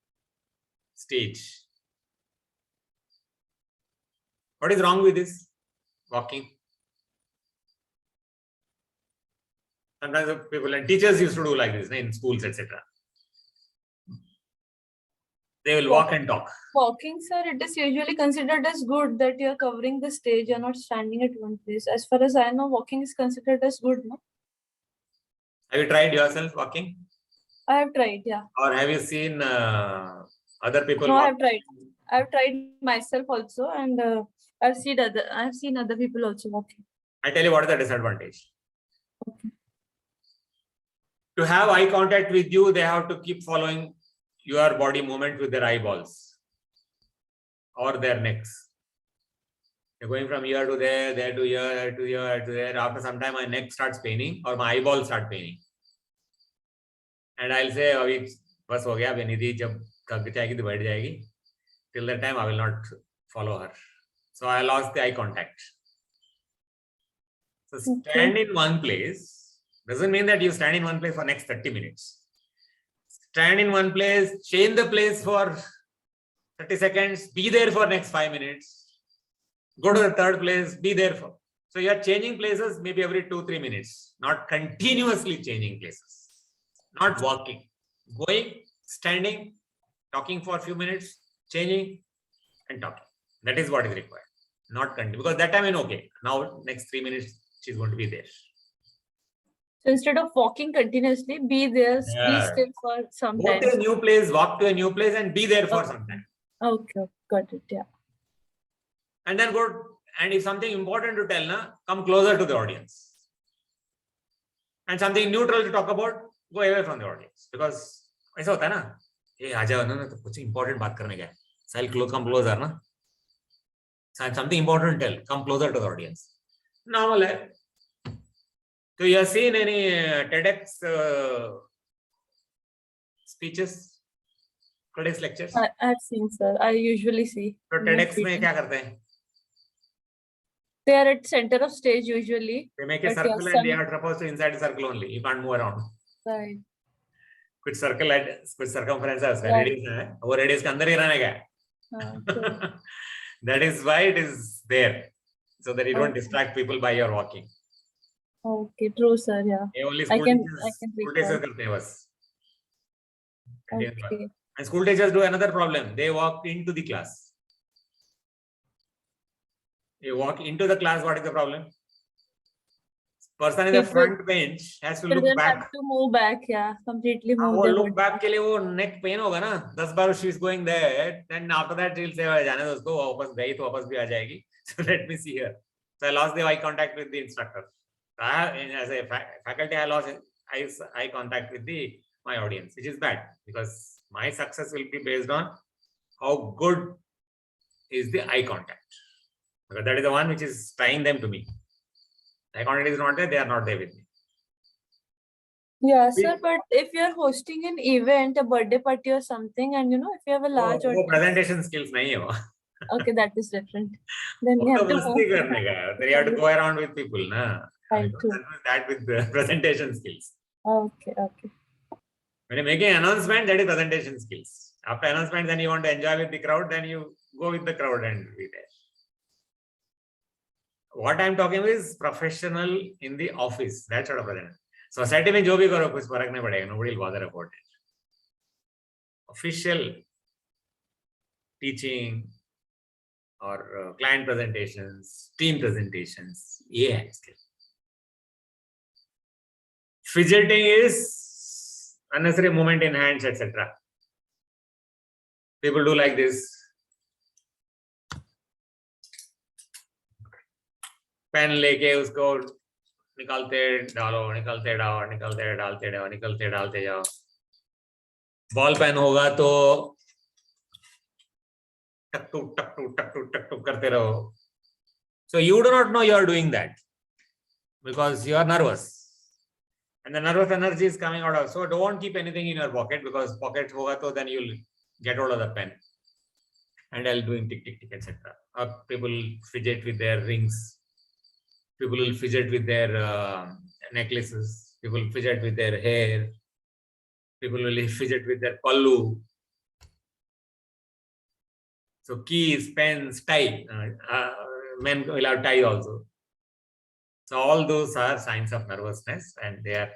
stage. What is wrong with this? Walking. Sometimes people and teachers used to do like this in schools, etc. They will walk and talk. Walking, sir, it is usually considered as good that you are covering the stage, you're not standing at one place. As far as I know, walking is considered as good, no? Have you tried yourself walking? I have tried, yeah. Or have you seen other people? No, walk? I have tried. I have tried myself also, and I've seen other people also walking. I tell you what is the disadvantage. Okay. To have eye contact with you, they have to keep following your body movement with their eyeballs or their necks. They're going from here to there, there to here, to here, to there. After some time, my neck starts paining or my eyeballs start paining. And I'll say, "Abhi bas ho gaya, Nidhi jab thak jayegi to baith jayegi." Till that time, I will not follow her. So I lost the eye contact. So stand in one place doesn't mean that you stand in one place for next 30 minutes. Stand in one place, change the place for 30 seconds, be there for next 5 minutes. Go to the third place, be there for. So you are changing places maybe every 2-3 minutes, not continuously changing places, not walking, going, standing, talking for a few minutes, changing and talking. That is what is required, not continue, because that time I know, okay, now next 3 minutes she's going to be there. So instead of walking continuously, be there, Yeah. be still for some Go time. to a new place, walk to a new place and be there for some time. Okay, got it, yeah. And then go, and if something important to tell, come closer to the audience. And something neutral to talk about, go away from the audience. Because ऐसा होता है ना, ये आ जाओ ना, तो कुछ important बात करने का है. So I'll come closer, na. Something important to tell, come closer to the audience. Normal hai. So you have seen any TEDx speeches, TEDx lectures? I've seen, sir. I usually see. So TEDx में क्या करते हैं? They are at center of stage usually. They make a circle and they are supposed to inside the circle only. You can't move around. Right. कुछ circle है, कुछ circumference है, उसका radius है, वो radius के अंदर ही रहने का है. That is why it is there, so that you don't distract people by your walking. Okay, true, sir. Yeah. ये only I school can teachers करते हैं बस. Okay. And school teachers do another problem. They walk into the class. You walk into the class. What is the problem? Person in the front bench has to look back. Have to move back, yeah, completely move. वो look back के लिए वो neck pain होगा ना. 10 बार she is going there. Then after that she'll say जाने दो उसको, वापस गई तो वापस भी आ जाएगी. So let me see her. So I lost the eye contact with the instructor. As a faculty, I eye contact with my audience, which is bad because my success will be based on how good is the eye contact, because that is the one which is tying them to me. Eye contact is not there, they are not there with me. Yeah, sir, but if you're hosting an event, a birthday party or something, and if you have a large वो audience, presentation skills नहीं है वो. okay, that is different. Then वो you तो have to मस्ती move. करने का है. Then you have to go around with people, na. Right, true. That with the presentation skills. Okay, okay. When you're making an announcement, that is presentation skills. After announcement, then you want to enjoy with the crowd, then you go with the crowd and be there. What I'm talking about is professional in the office. That sort of presentation. Society में जो भी करो कुछ फर्क नहीं पड़ेगा. Nobody will bother about it. Official teaching or client presentations, team presentations, ये है skill. Fidgeting is unnecessary movement in hands, etc. People do like this. Pen लेके उसको निकालते डालो, निकालते डालो, निकालते डालते जाओ, निकालते डालते जाओ. बॉल पेन होगा तो टक टुक टक टुक टक टुक टक टुक करते रहो. So you do not know you are doing that because you are nervous. And the nervous energy is coming out of. So don't keep anything in your pocket, because pocket hoga to then you'll get hold of the pen and I'll doing tick tick tick etc. People fidget with their rings. People will fidget with their necklaces. People fidget with their hair. People will fidget with their pallu. So keys, pens, tie. Men will have tie also. So all those are signs of nervousness and they are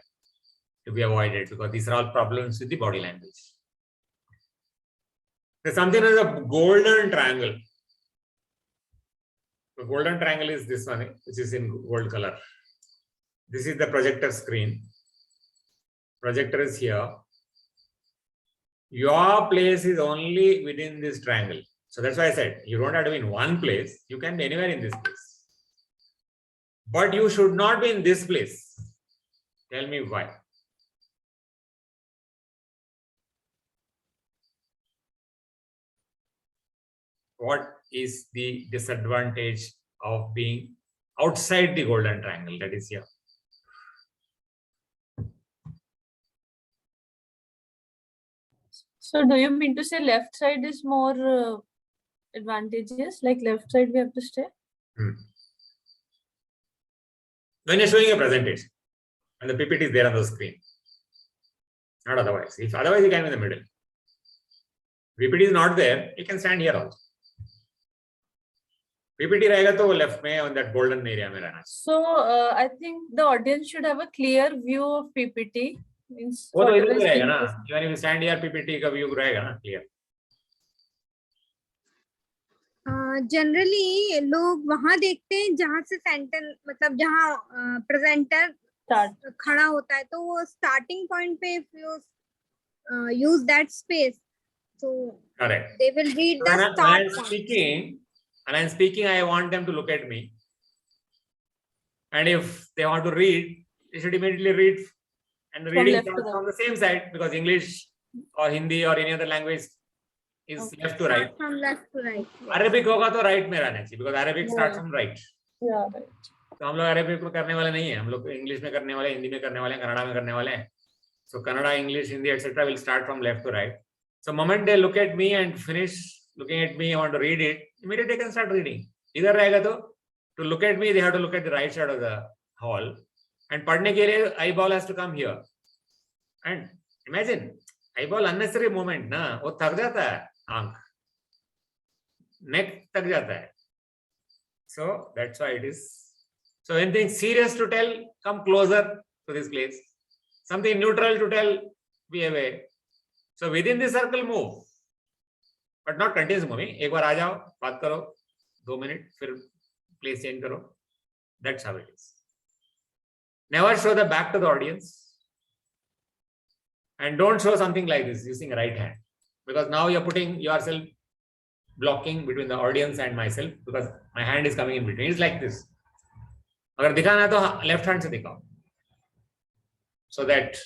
to be avoided because these are all problems with the body language. There's something as a golden triangle. The golden triangle is this one, which is in gold color. This is the projector screen. Projector is here. Your place is only within this triangle. So that's why I said you don't have to be in one place. You can be anywhere in this place. But you should not be in this place. Tell me why. What is the disadvantage of being outside the golden triangle that is here? So do you mean to say left side is more advantageous? Like left side we have to stay? When you're showing a presentation and the PPT is there on the screen, not otherwise. If otherwise you can be in the middle. PPT is not there, you can stand here also. PPT रहेगा तो left में on that golden area में रहना. So I think the audience should have a clear view of PPT. Means वो तो whatever इधर is रहेगा being ना. presented. Even if you stand here, PPT का view रहेगा ना clear. जनरली लोग वहां देखते हैं जहां से सेंटेंस मतलब जहां प्रेजेंटर खड़ा होता है, तो वो स्टार्टिंग पॉइंट पे if you use that space, so Correct. they will read the When I'm start point. speaking, I want them to look at me. And if they want to read, they should immediately read. And the From reading left to starts right. from the same side because English or Hindi or any other language is Okay. left to right. Start from left to right. Arabic होगा तो right में रहना चाहिए because Arabic starts Yeah. from right. Yeah, right. तो हम लोग Arabic में करने वाले नहीं है. हम लोग इंग्लिश में करने वाले, हिंदी में करने वाले, कन्नड़ा में करने वाले हैं. So Kannada, English, Hindi, etc. will start from left to right. So moment they look at me and finish looking at me, I want to read it, immediately they can start reading. इधर रहेगा तो to look at me, they have to look at the right side of the hall. And पढ़ने के लिए eyeball has to come here. And imagine eyeball unnecessary movement ना, वो थक जाता है आंख, neck थक जाता है. So that's why it is. So anything serious to tell, come closer to this place. Something neutral to tell, be away. So within the circle, move, but not continuous moving. एक बार आ जाओ, बात करो, 2 minutes, फिर place change करो. That's how it is. Never show the back to the audience, and don't show something like this using right hand, because now you're putting yourself blocking between the audience and myself because my hand is coming in between. It's like this. अगर दिखाना है तो left hand से दिखाओ. so that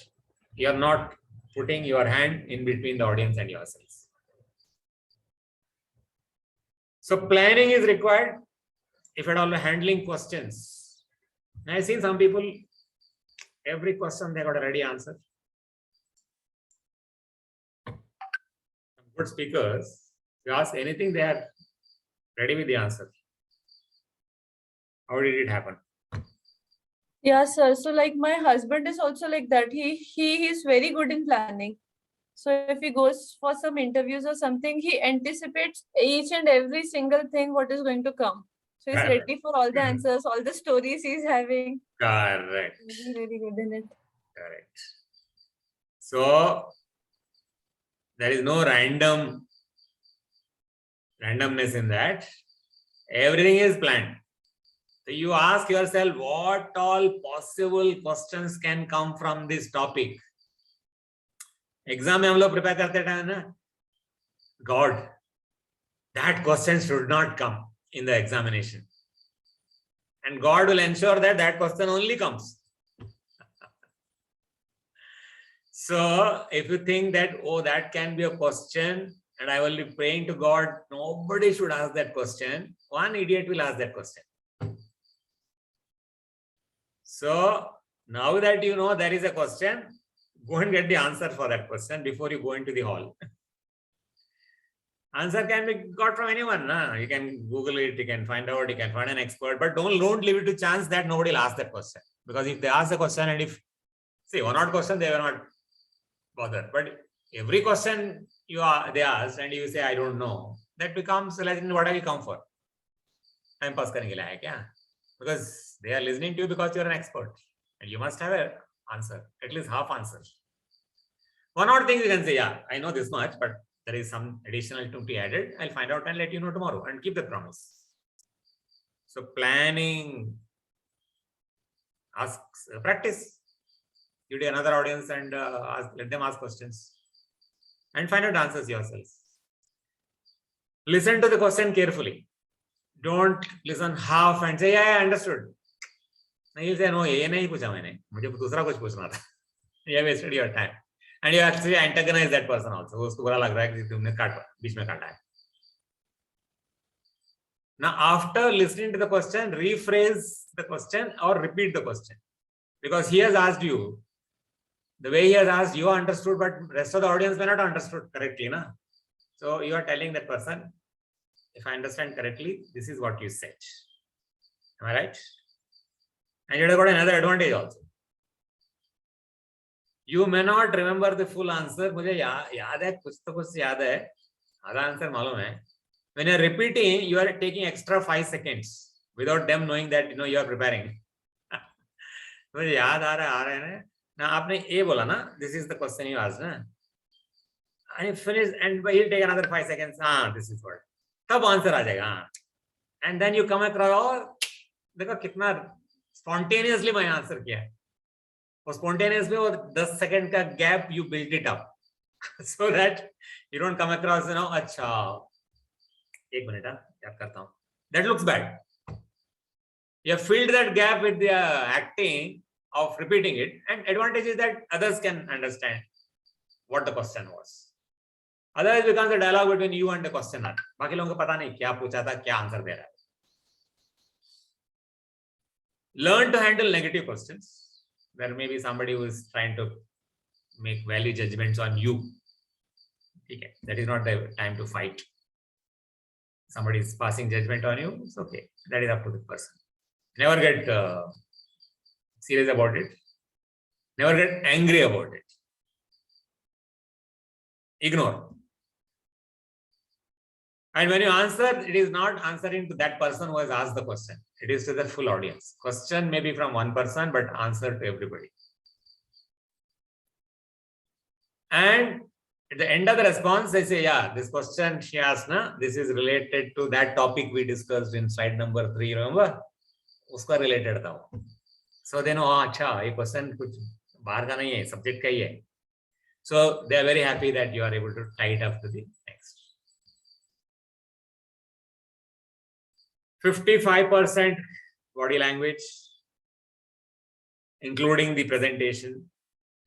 you are not putting your hand in between the audience and yourselves. So planning is required if at all handling questions. I've seen some people, every question they got a ready answer. Some good speakers, you ask anything, they are ready with the answer. How did it happen? Yeah, sir. So like my husband is also like that. He is very good in planning. So if he goes for some interviews or something, he anticipates each and every single thing what is going to come. So he's Correct. ready for all the answers, all the stories he's having. Correct. Really, really good in it. Correct. So there is no randomness in that. Everything is planned. So you ask yourself what all possible questions can come from this topic. Exam में हम लोग prepare करते time ना, God, that question should not come in the examination, and God will ensure that that question only comes. So if you think that, oh, that can be a question and I will be praying to God, nobody should ask that question, one idiot will ask that question. So now that you know there is a question, go and get the answer for that question before you go into the hall. Answer can be got from anyone. Nah? You can Google it, you can find out, you can find an expert, but don't leave it to chance that nobody will ask that question. Because if they ask the question and if, say, one odd question, they were not bothered. But every question they ask and you say, I don't know, that becomes like, what have you come for? Time pass karenge liye hai kya? Because they are listening to you because you're an expert and you must have an answer, at least half answer. One odd thing you can say, yeah, I know this much, but there is some additional to be added. I'll find out and let you know tomorrow and keep the promise. So planning, ask, practice. You do another audience and let them ask questions and find out answers yourself. Listen to the question carefully. Don't listen half and say, yeah, I understood. You say, no, ये नहीं पूछा मैंने, मुझे दूसरा कुछ पूछना था. You wasted your time. And you actually antagonize that person also. उसको बुरा लग रहा है कि तुमने बीच में काटा है. Now, after listening to the question, rephrase the question or repeat the question. Because he has asked you, the way he has asked, you understood, but rest of the audience may not understood correctly. Na? So you are telling that person, if I understand correctly, this is what you said. Am I right? And you have got another advantage also. You may not remember the full answer. मुझे याद है, कुछ तो कुछ याद है, आधा answer मालूम है. When you are repeating, you are taking extra 5 seconds without them knowing that you are preparing. मुझे याद आ रहा है ना. Now आपने A बोला ना, this is the question you asked ना. And you finish and he'll take another 5 seconds. This is what. तब आंसर आ जाएगा. And then you come across, और देखो कितना spontaneously मैं आंसर किया. और spontaneous में वो 10 सेकंड का gap you build it up so that you don't come across अच्छा एक मिनट याद करता हूँ, that looks bad. You have filled that gap with the acting of repeating it, and advantage is that others can understand what the question was. Otherwise it becomes a dialogue between you and the questioner. बाकी लोगों को पता नहीं क्या पूछा था, क्या answer दे रहा है. Learn to handle negative questions. There may be somebody who is trying to make value judgments on you. Okay, that is not the time to fight. Somebody is passing judgment on you, it's okay. That is up to the person. Never get serious about it. Never get angry about it. Ignore. And when you answer, it is not answering to that person who has asked the question. It is to the full audience. Question may be from one person, but answer to everybody. And at the end of the response, they say, yeah, this question she asked, this is related to that topic we discussed in slide number 3, remember? Uska related tha. So they know, acha, ye question kuch bahar ka nahi hai, subject ka hi hai. So they are very happy that you are able to tie it up to the next. 55% body language, including the presentation.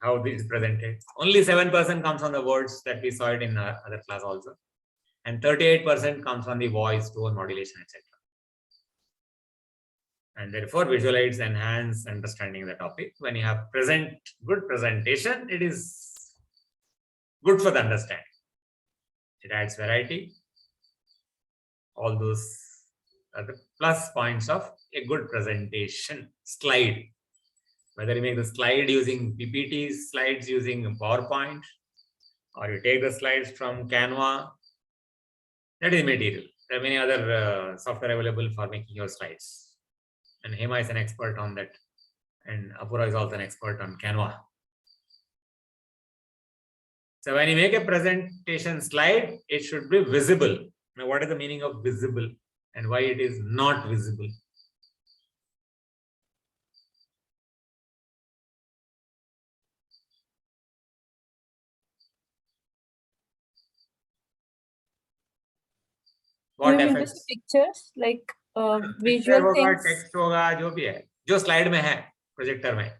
how this is presented. Only 7% comes on the words that we saw it in other class also. And 38% comes on the voice, tone, modulation, etc. And therefore, visualize, enhance understanding the topic. When you have good presentation, it is good for the understanding. It adds variety. All those are the plus points of a good presentation slide. Whether you make the slide using PPT, slides using PowerPoint, or you take the slides from Canva, that is material. There are many other software available for making your slides. And Hema is an expert on that. And Apura is also an expert on Canva. So when you make a presentation slide, it should be visible. Now, what is the meaning of visible and why it is not visible? What You mean to say affects? pictures like Picture visual होगा, things? text होगा, जो भी है, जो slide में है, projector में.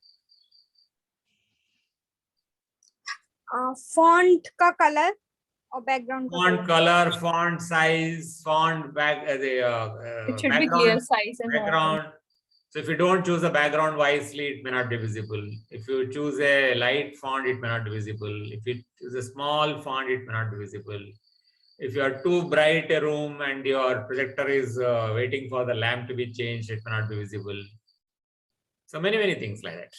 Font का color or background का Font color. color, font size, font It should be clear size and all. background. So if you don't choose the background wisely, it may not be visible. If you choose a light font, it may not be visible. If you choose a small font, it may not be visible. If you are too bright a room and your projector is waiting for the lamp to be changed, it may not be visible. So many things like that.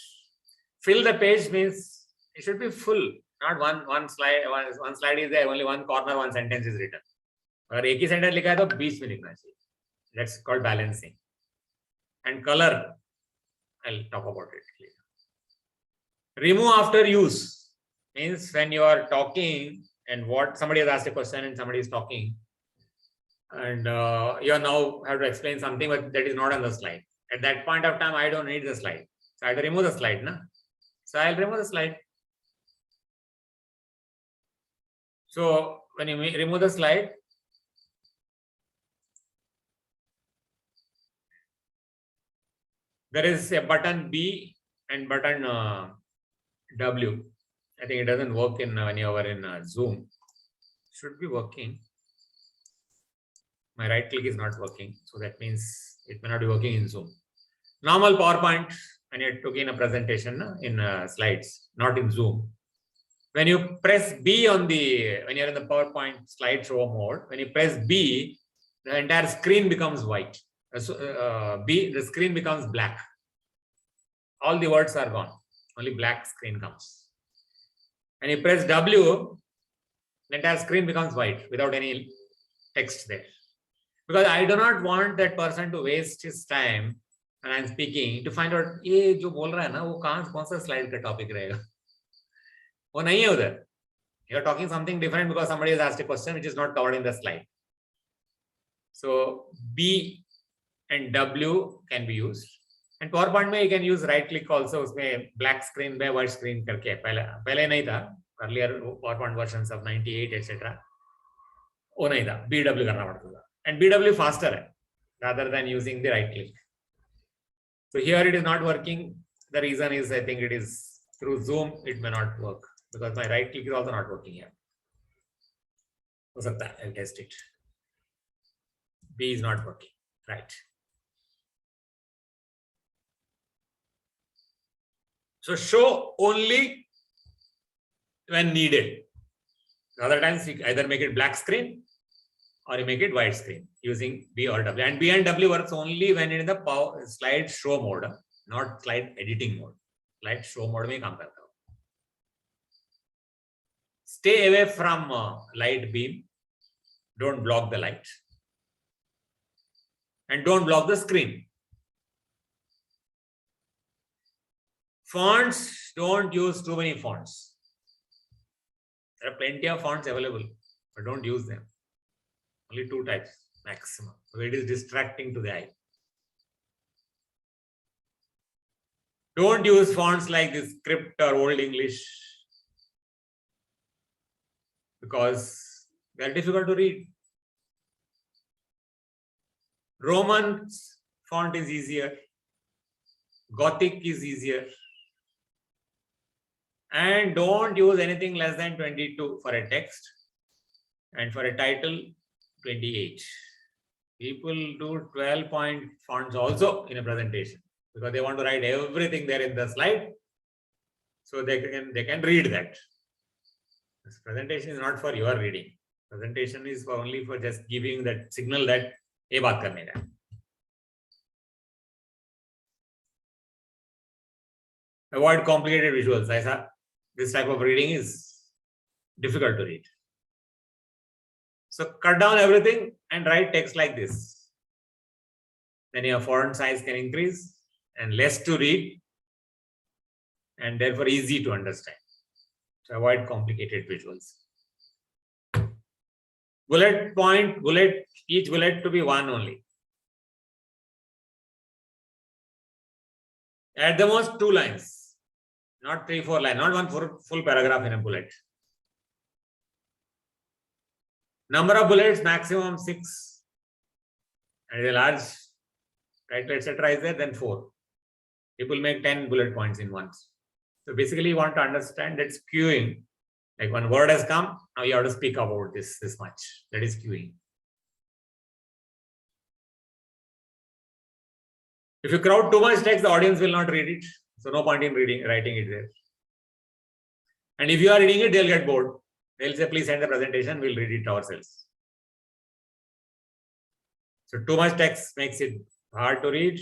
Fill the page means it should be full, not one slide. One slide is there, only one corner, one sentence is written. अगर एक ही sentence लिखा है तो 20 में लिखना चाहिए. That's called balancing. And color, I'll talk about it later. Remove after use means when you are talking and what somebody has asked a question and somebody is talking, and you now have to explain something but that is not on the slide. At that point of time, I don't need the slide. So I have to remove the slide. Na? So I'll remove the slide. So when you remove the slide, there is a button B and button W. I think it doesn't work in when you are in Zoom. Should be working. My right click is not working. So that means it may not be working in Zoom. Normal PowerPoint, when you took in a presentation in slides, not in Zoom. When you press B on when you're in the PowerPoint slideshow mode, when you press B, the entire screen becomes white. The screen becomes black. All the words are gone. Only black screen comes. When you press W, the entire screen becomes white without any text there. Because I do not want that person to waste his time when I'm speaking to find out, ये जो बोल रहा है ना, वो कौन सा slide का topic रहेगा? वो नहीं है उधर. You're talking something different because somebody has asked a question which is not covered in the slide. So B and W can be used. And PowerPoint में you can use right click also. उसमें black screen में white screen करके पहले नहीं था. Earlier PowerPoint versions of 98 etc. वो नहीं था. BW करना पड़ता था. And BW faster है, rather than using the right click. So here it is not working. The reason is I think it is through Zoom it may not work because my right click is also not working here. हो सकता है, I'll test it. B is not working. Right. So show only when needed. Other times you either make it black screen or you make it white screen using B or W. And B and W works only when in the slide show mode, not slide editing mode. Slide show mode में काम करता हूँ. Stay away from light beam. Don't block the light. And don't block the screen. Fonts, don't use too many fonts. There are plenty of fonts available, but don't use them. Only 2 types maximum. So it is distracting to the eye. Don't use fonts like this script or Old English because they are difficult to read. Roman font is easier. Gothic is easier. And don't use anything less than 22 for a text, and for a title 28. People do 12-point fonts also in a presentation because they want to write everything there in the slide, so they can read that. This presentation is not for your reading. Presentation is only for just giving that signal that ye baat karne ka hai. Avoid complicated visuals. This type of reading is difficult to read. So cut down everything and write text like this. Then your font size can increase and less to read and therefore easy to understand. So avoid complicated visuals. Each bullet to be one only. At the most 2 lines, not 3-4 lines, not one full paragraph in a bullet. Number of bullets maximum 6. And a large title, etc. is there, then 4. People make 10 bullet points in once. So basically you want to understand that queuing. Like one word has come, now you have to speak about this much. That is queuing. If you crowd too much text, the audience will not read it. So no point in writing it there. And if you are reading it, they'll get bored. They'll say, please send the presentation, we'll read it ourselves. So too much text makes it hard to read.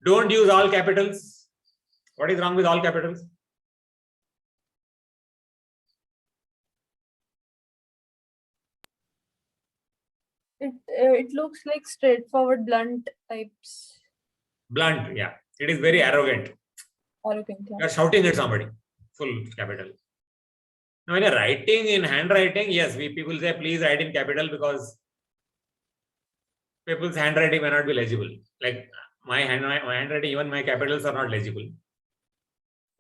Don't use all capitals. What is wrong with all capitals? It looks like straightforward, blunt types. Blunt, yeah. It is very arrogant. Arrogant, You are shouting at somebody. Full capital. Now, when you're writing in handwriting, yes, people say please write in capital because people's handwriting may not be legible. Like my handwriting, even my capitals are not legible.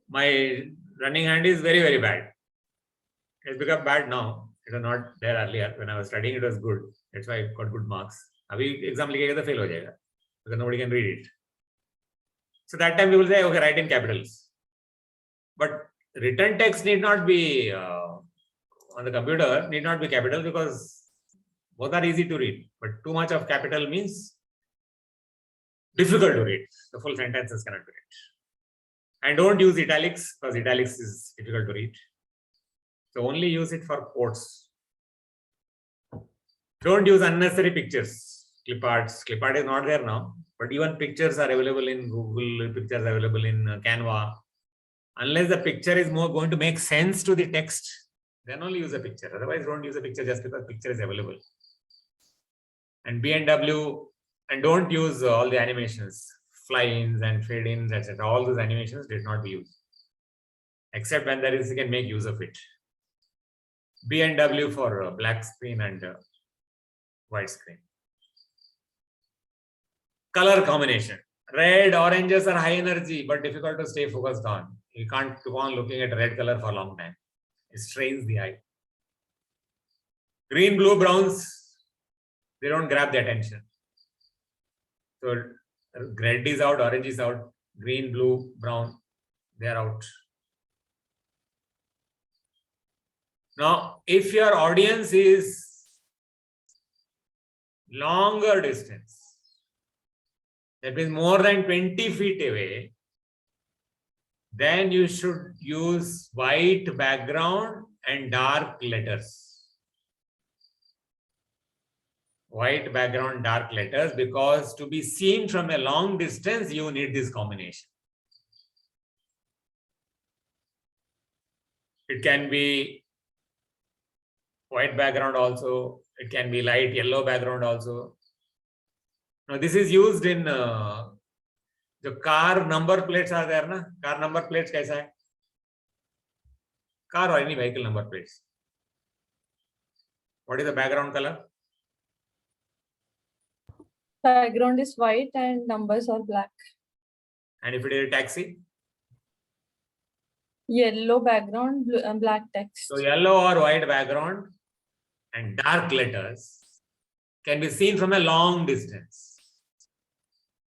My running hand is very, very bad. It's become bad now. It was not there earlier. When I was studying, it was good. That's why I got good marks. Abhi exam likega to fail ho jayega because nobody can read it. So that time people say, okay, write in capitals. But written text need not be on the computer, need not be capital because both are easy to read. But too much of capital means difficult to read. The full sentences cannot be read. And don't use italics because italics is difficult to read. So only use it for quotes. Don't use unnecessary pictures, clip arts. Clip art is not there now, but even pictures are available in Google, pictures are available in Canva. Unless the picture is more going to make sense to the text, then only use a picture. Otherwise, don't use a picture just because picture is available. And B&W, and don't use all the animations, fly-ins and fade-ins, etc. All those animations did not be used, except when there is, you can make use of it. B&W for black screen and white screen. Color combination. Red, oranges are high energy, but difficult to stay focused on. You can't go on looking at red color for a long time. It strains the eye. Green, blue, browns, they don't grab the attention. So red is out, orange is out, green, blue, brown, they are out. Now, if your audience is longer distance, that means more than 20 feet away, then you should use white background and dark letters. White background, dark letters, because to be seen from a long distance, you need this combination. It can be white background also. It can be light yellow background also. Now this is used in the car number plates are there, na? Car number plates kaisa hai? Car or any vehicle number plates. What is the background color? Background is white and numbers are black. And if it is a taxi? Yellow background, black text. So yellow or white background and dark letters can be seen from a long distance.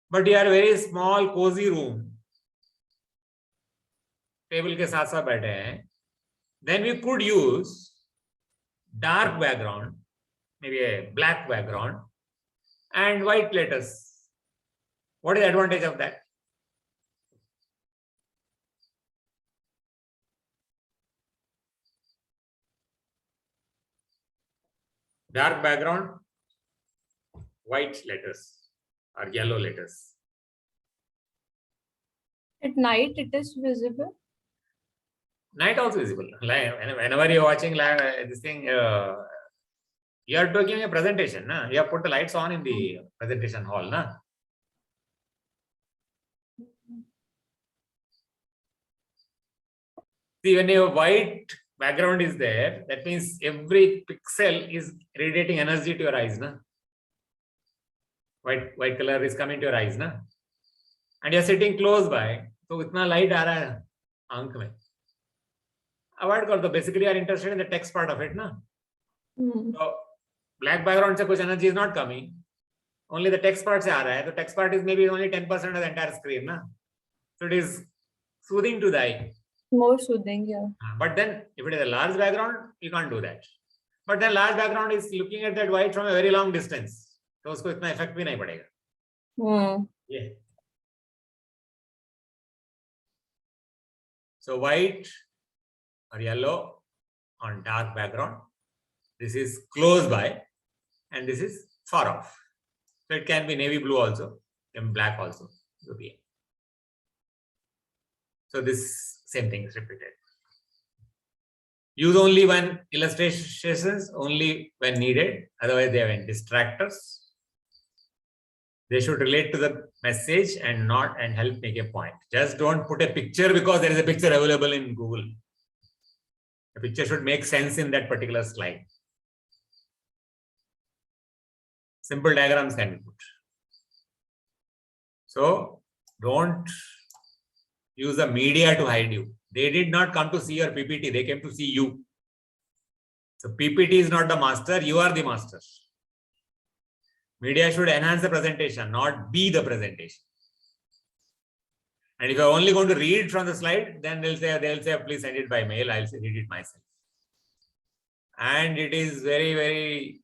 But you are a very small, cozy room. Table के साथ साथ बैठे हैं, then we could use dark background, maybe a black background and white letters. What is the advantage of that? Dark background, white letters or yellow letters. At night, it is visible. Night also visible. Like whenever you're watching this thing, you are doing a presentation. Na? You have put the lights on in the presentation hall. Na? See, when a white background is there, that means every pixel is radiating energy to your eyes. Na? White color is coming to your eyes. Na? And you're sitting close by. So itna light aa raha hai aankh mein. Avoid kar do. Basically, you are interested in the text part of it. Na? So black background se kuch energy is not coming. Only the text part se aa raha hai. The text part is maybe only 10% of the entire screen. Na? So it is soothing to the eye. More soothing, yeah. But then if it is a large background, you can't do that. But then large background is looking at that white from a very long distance. So usko itna effect bhi nahi padega. Yeah. So white or yellow on dark background. This is close by and this is far off. So it can be navy blue also and black also. So this same thing is repeated. Use only when illustrations, only when needed. Otherwise they are distractors. They should relate to the message and not and help make a point. Just don't put a picture because there is a picture available in Google. The picture should make sense in that particular slide. Simple diagrams can be put. So don't use the media to hide you. They did not come to see your PPT. They came to see you. So PPT is not the master. You are the master. Media should enhance the presentation, not be the presentation. And if you're only going to read from the slide, then they'll say, please send it by mail. I'll read it myself. And it is very, very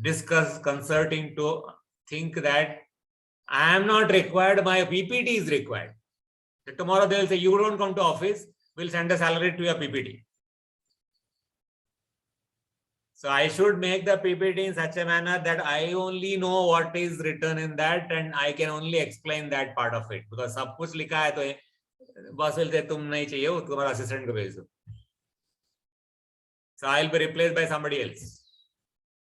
disconcerting to think that I am not required, my PPT is required. So tomorrow they'll say, you don't come to office, we'll send a salary to your PPT. So I should make the PPT in such a manner that I only know what is written in that and I can only explain that part of it. Because सब कुछ लिखा है तो boss will say तुम नहीं चाहिए वो तुम्हारा assistant को भेज दो. So I'll be replaced by somebody else.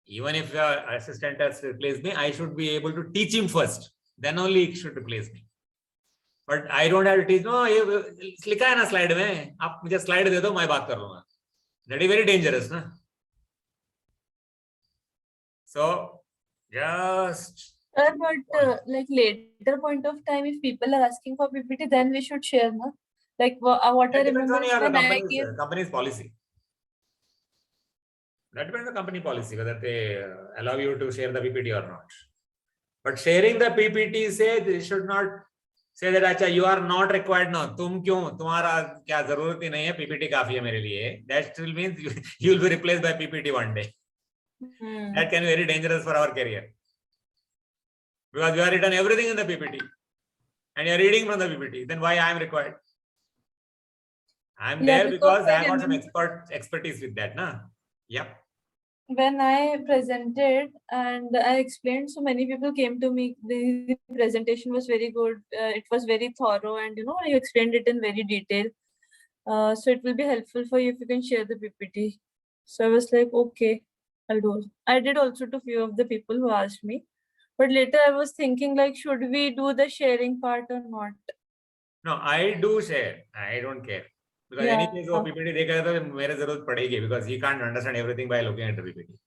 Even if your assistant has replaced me, I should be able to teach him first. Then only he should replace me. But I don't have to teach. No, ये लिखा है ना slide में. आप मुझे slide दे दो मैं बात कर लूँगा. That is very dangerous, ना? So just. But like later point of time, if people are asking for PPT, then we should share, na? Like what I remember when I gave company's policy. That depends on the company policy whether they allow you to share the PPT or not. But sharing the PPT say they should not say that अच्छा you are not required now. तुम क्यों तुम्हारा क्या जरूरत ही नहीं है PPT काफी है मेरे लिए. That still means you will be replaced by PPT one day. That can be very dangerous for our career. Because you have written everything in the PPT and you are reading from the PPT. Then why I am required? I am there because I have got some expertise with that. Na? Yep. When I presented and I explained, so many people came to me. The presentation was very good. It was very thorough, and you explained it in very detail. So it will be helpful for you if you can share the PPT. So I was like, okay, I'll do. I did also to few of the people who asked me, but later I was thinking like, should we do the sharing part or not? No, I do share. I don't care. Because any case वो PPT देखा तो मेरे जरूरत पड़ेगी because he can't understand everything by looking at the PPT.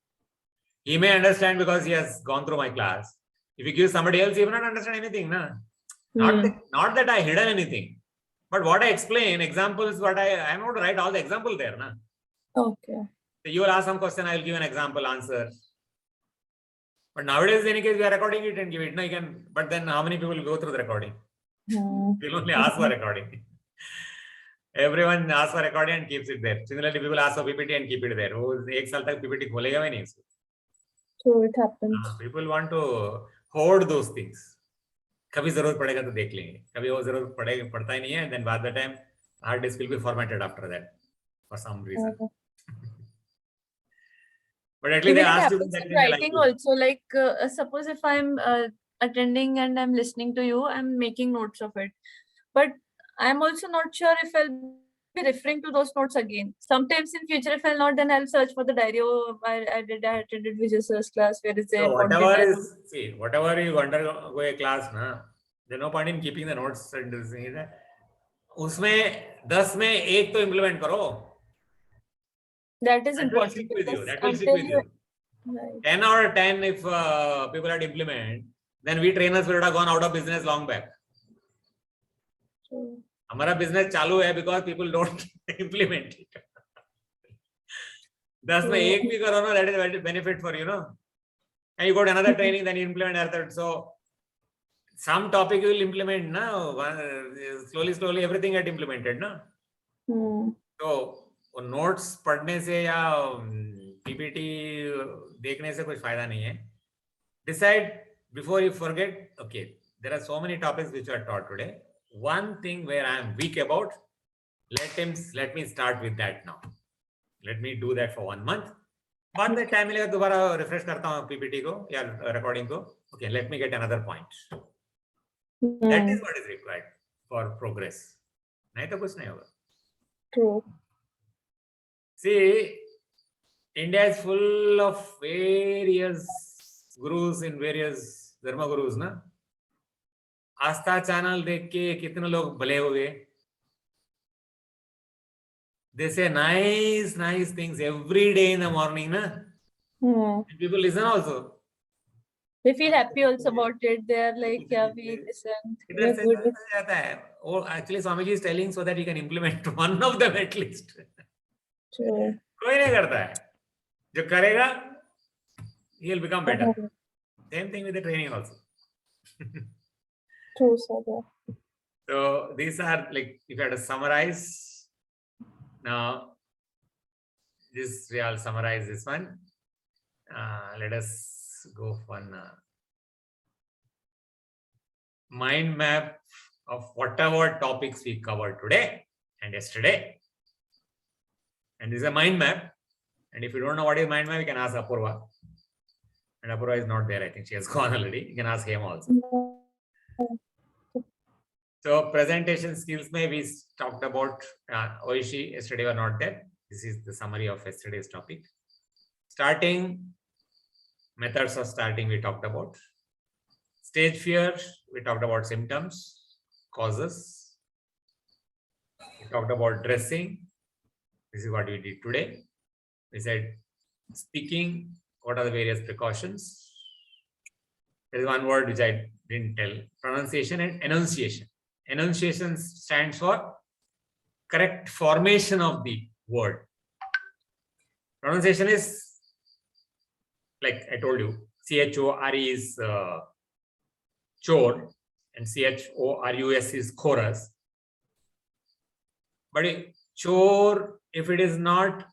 He may understand because he has gone through my class. If you give somebody else, he will not understand anything, na? Not that I hidden anything, but what I explain, examples, what I'm not to write all the example there, na? Okay. So you will ask some question, I will give an example answer. But nowadays, in any case, we are recording it and give it. No, you can. But then, how many people will go through the recording? We'll only ask for recording. Everyone asks for recording and keeps it there. Similarly, people ask for PPT and keep it there. वो एक साल तक PPT खोलेगा भी नहीं इसको. So it happens. People want to hoard those things. कभी जरूरत पड़ेगा तो देख लेंगे. कभी वो जरूरत पड़ता ही नहीं है. And then by the time hard disk will be formatted after that for some reason. But at least Even they it asked you happens that in they like writing you. also. Like suppose if I'm attending and I'm listening to you, I'm making notes of it. But I'm also not sure if I'll be referring to those notes again. Sometimes in future, if I'll not, then I'll search for the diary. Oh, I attended Vijay Sir's class. Where is it? So What did whatever I do? is, see, whatever you undergo a class, na, there's no point in keeping the notes and this thing. उसमें 10 में एक तो implement करो. That is That will important. stick with you. because That will stick until with you. Right. 10 out of 10, if people had implement, then we trainers would have gone out of business long back. So, हमारा business चालू है because people don't implement it. 10 में एक भी करो ना, that is a benefit for you, no? And you got another training, then you implement another. So some topic you will implement now. Slowly, everything get implemented, no? So notes पढ़ने से या PPT देखने से कुछ फायदा नहीं है. Decide before you forget. Okay, there are so many topics which are taught today. One thing where I am weak about, let me start with that now. Let me do that for 1 month. बाद में time मिलेगा दोबारा refresh करता हूँ PPT को या recording को. Okay, let me get another point. That is what is required for progress. नहीं तो कुछ नहीं होगा. True. See, India is full of various gurus in various dharma gurus, na? Aastha channel देख के कितने लोग भले हो गए. They say nice things every day in the morning, na? And people listen also. They feel happy also about it. They're like, yeah, we listened. इधर We're से good. जाता है. Oh, actually, Swamiji is telling so that he can implement one of them at least. True. कोई नहीं करता है. जो करेगा, he'll become better. Same thing with the training also. True, sir. So these are like, if you had to summarize, now this I'll summarize this one. Let us go for one mind map of whatever topics we covered today and yesterday. And this is a mind map. And if you don't know what is mind map, you can ask Apurva. And Apurva is not there. I think she has gone already. You can ask him also. So presentation skills, we talked about Oishi yesterday were not there. This is the summary of yesterday's topic. Starting, methods of starting we talked about. Stage fear, we talked about symptoms, causes. We talked about dressing. This is what we did today. We said speaking, what are the various precautions? There is one word which I didn't tell. Pronunciation and enunciation. Enunciation stands for correct formation of the word. Pronunciation is, like I told you, CHORE is chore and CHORUS is chorus. But chore, if it is not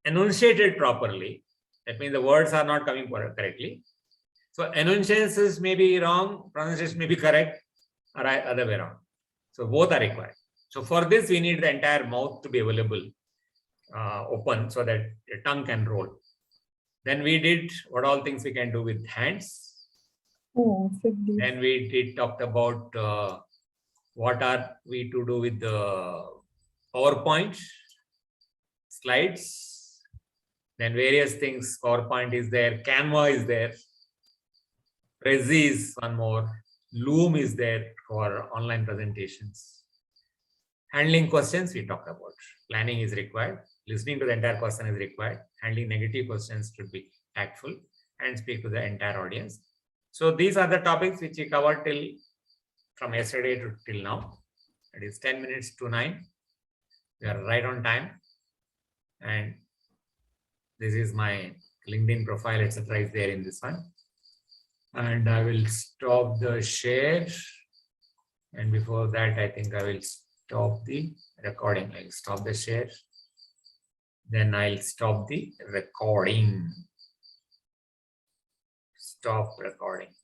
enunciated properly, that means the words are not coming correctly. So enunciations may be wrong, pronunciation may be correct, or other way around. So both are required. So for this, we need the entire mouth to be available, open, so that the tongue can roll. Then we did what all things we can do with hands. Then we did talked about what are we to do with the PowerPoint slides. Then various things. PowerPoint is there, Canva is there, Prezi is one more, Loom is there for online presentations. Handling questions we talked about. Planning is required. Listening to the entire question is required. Handling negative questions should be tactful and speak to the entire audience. So these are the topics which we covered from yesterday to till now. It is 10 minutes to 9. We are right on time. And this is my LinkedIn profile, etc. is there in this one. And I will stop the share. And before that, I think I will stop the recording. I'll stop the share. Then I'll stop the recording. Stop recording.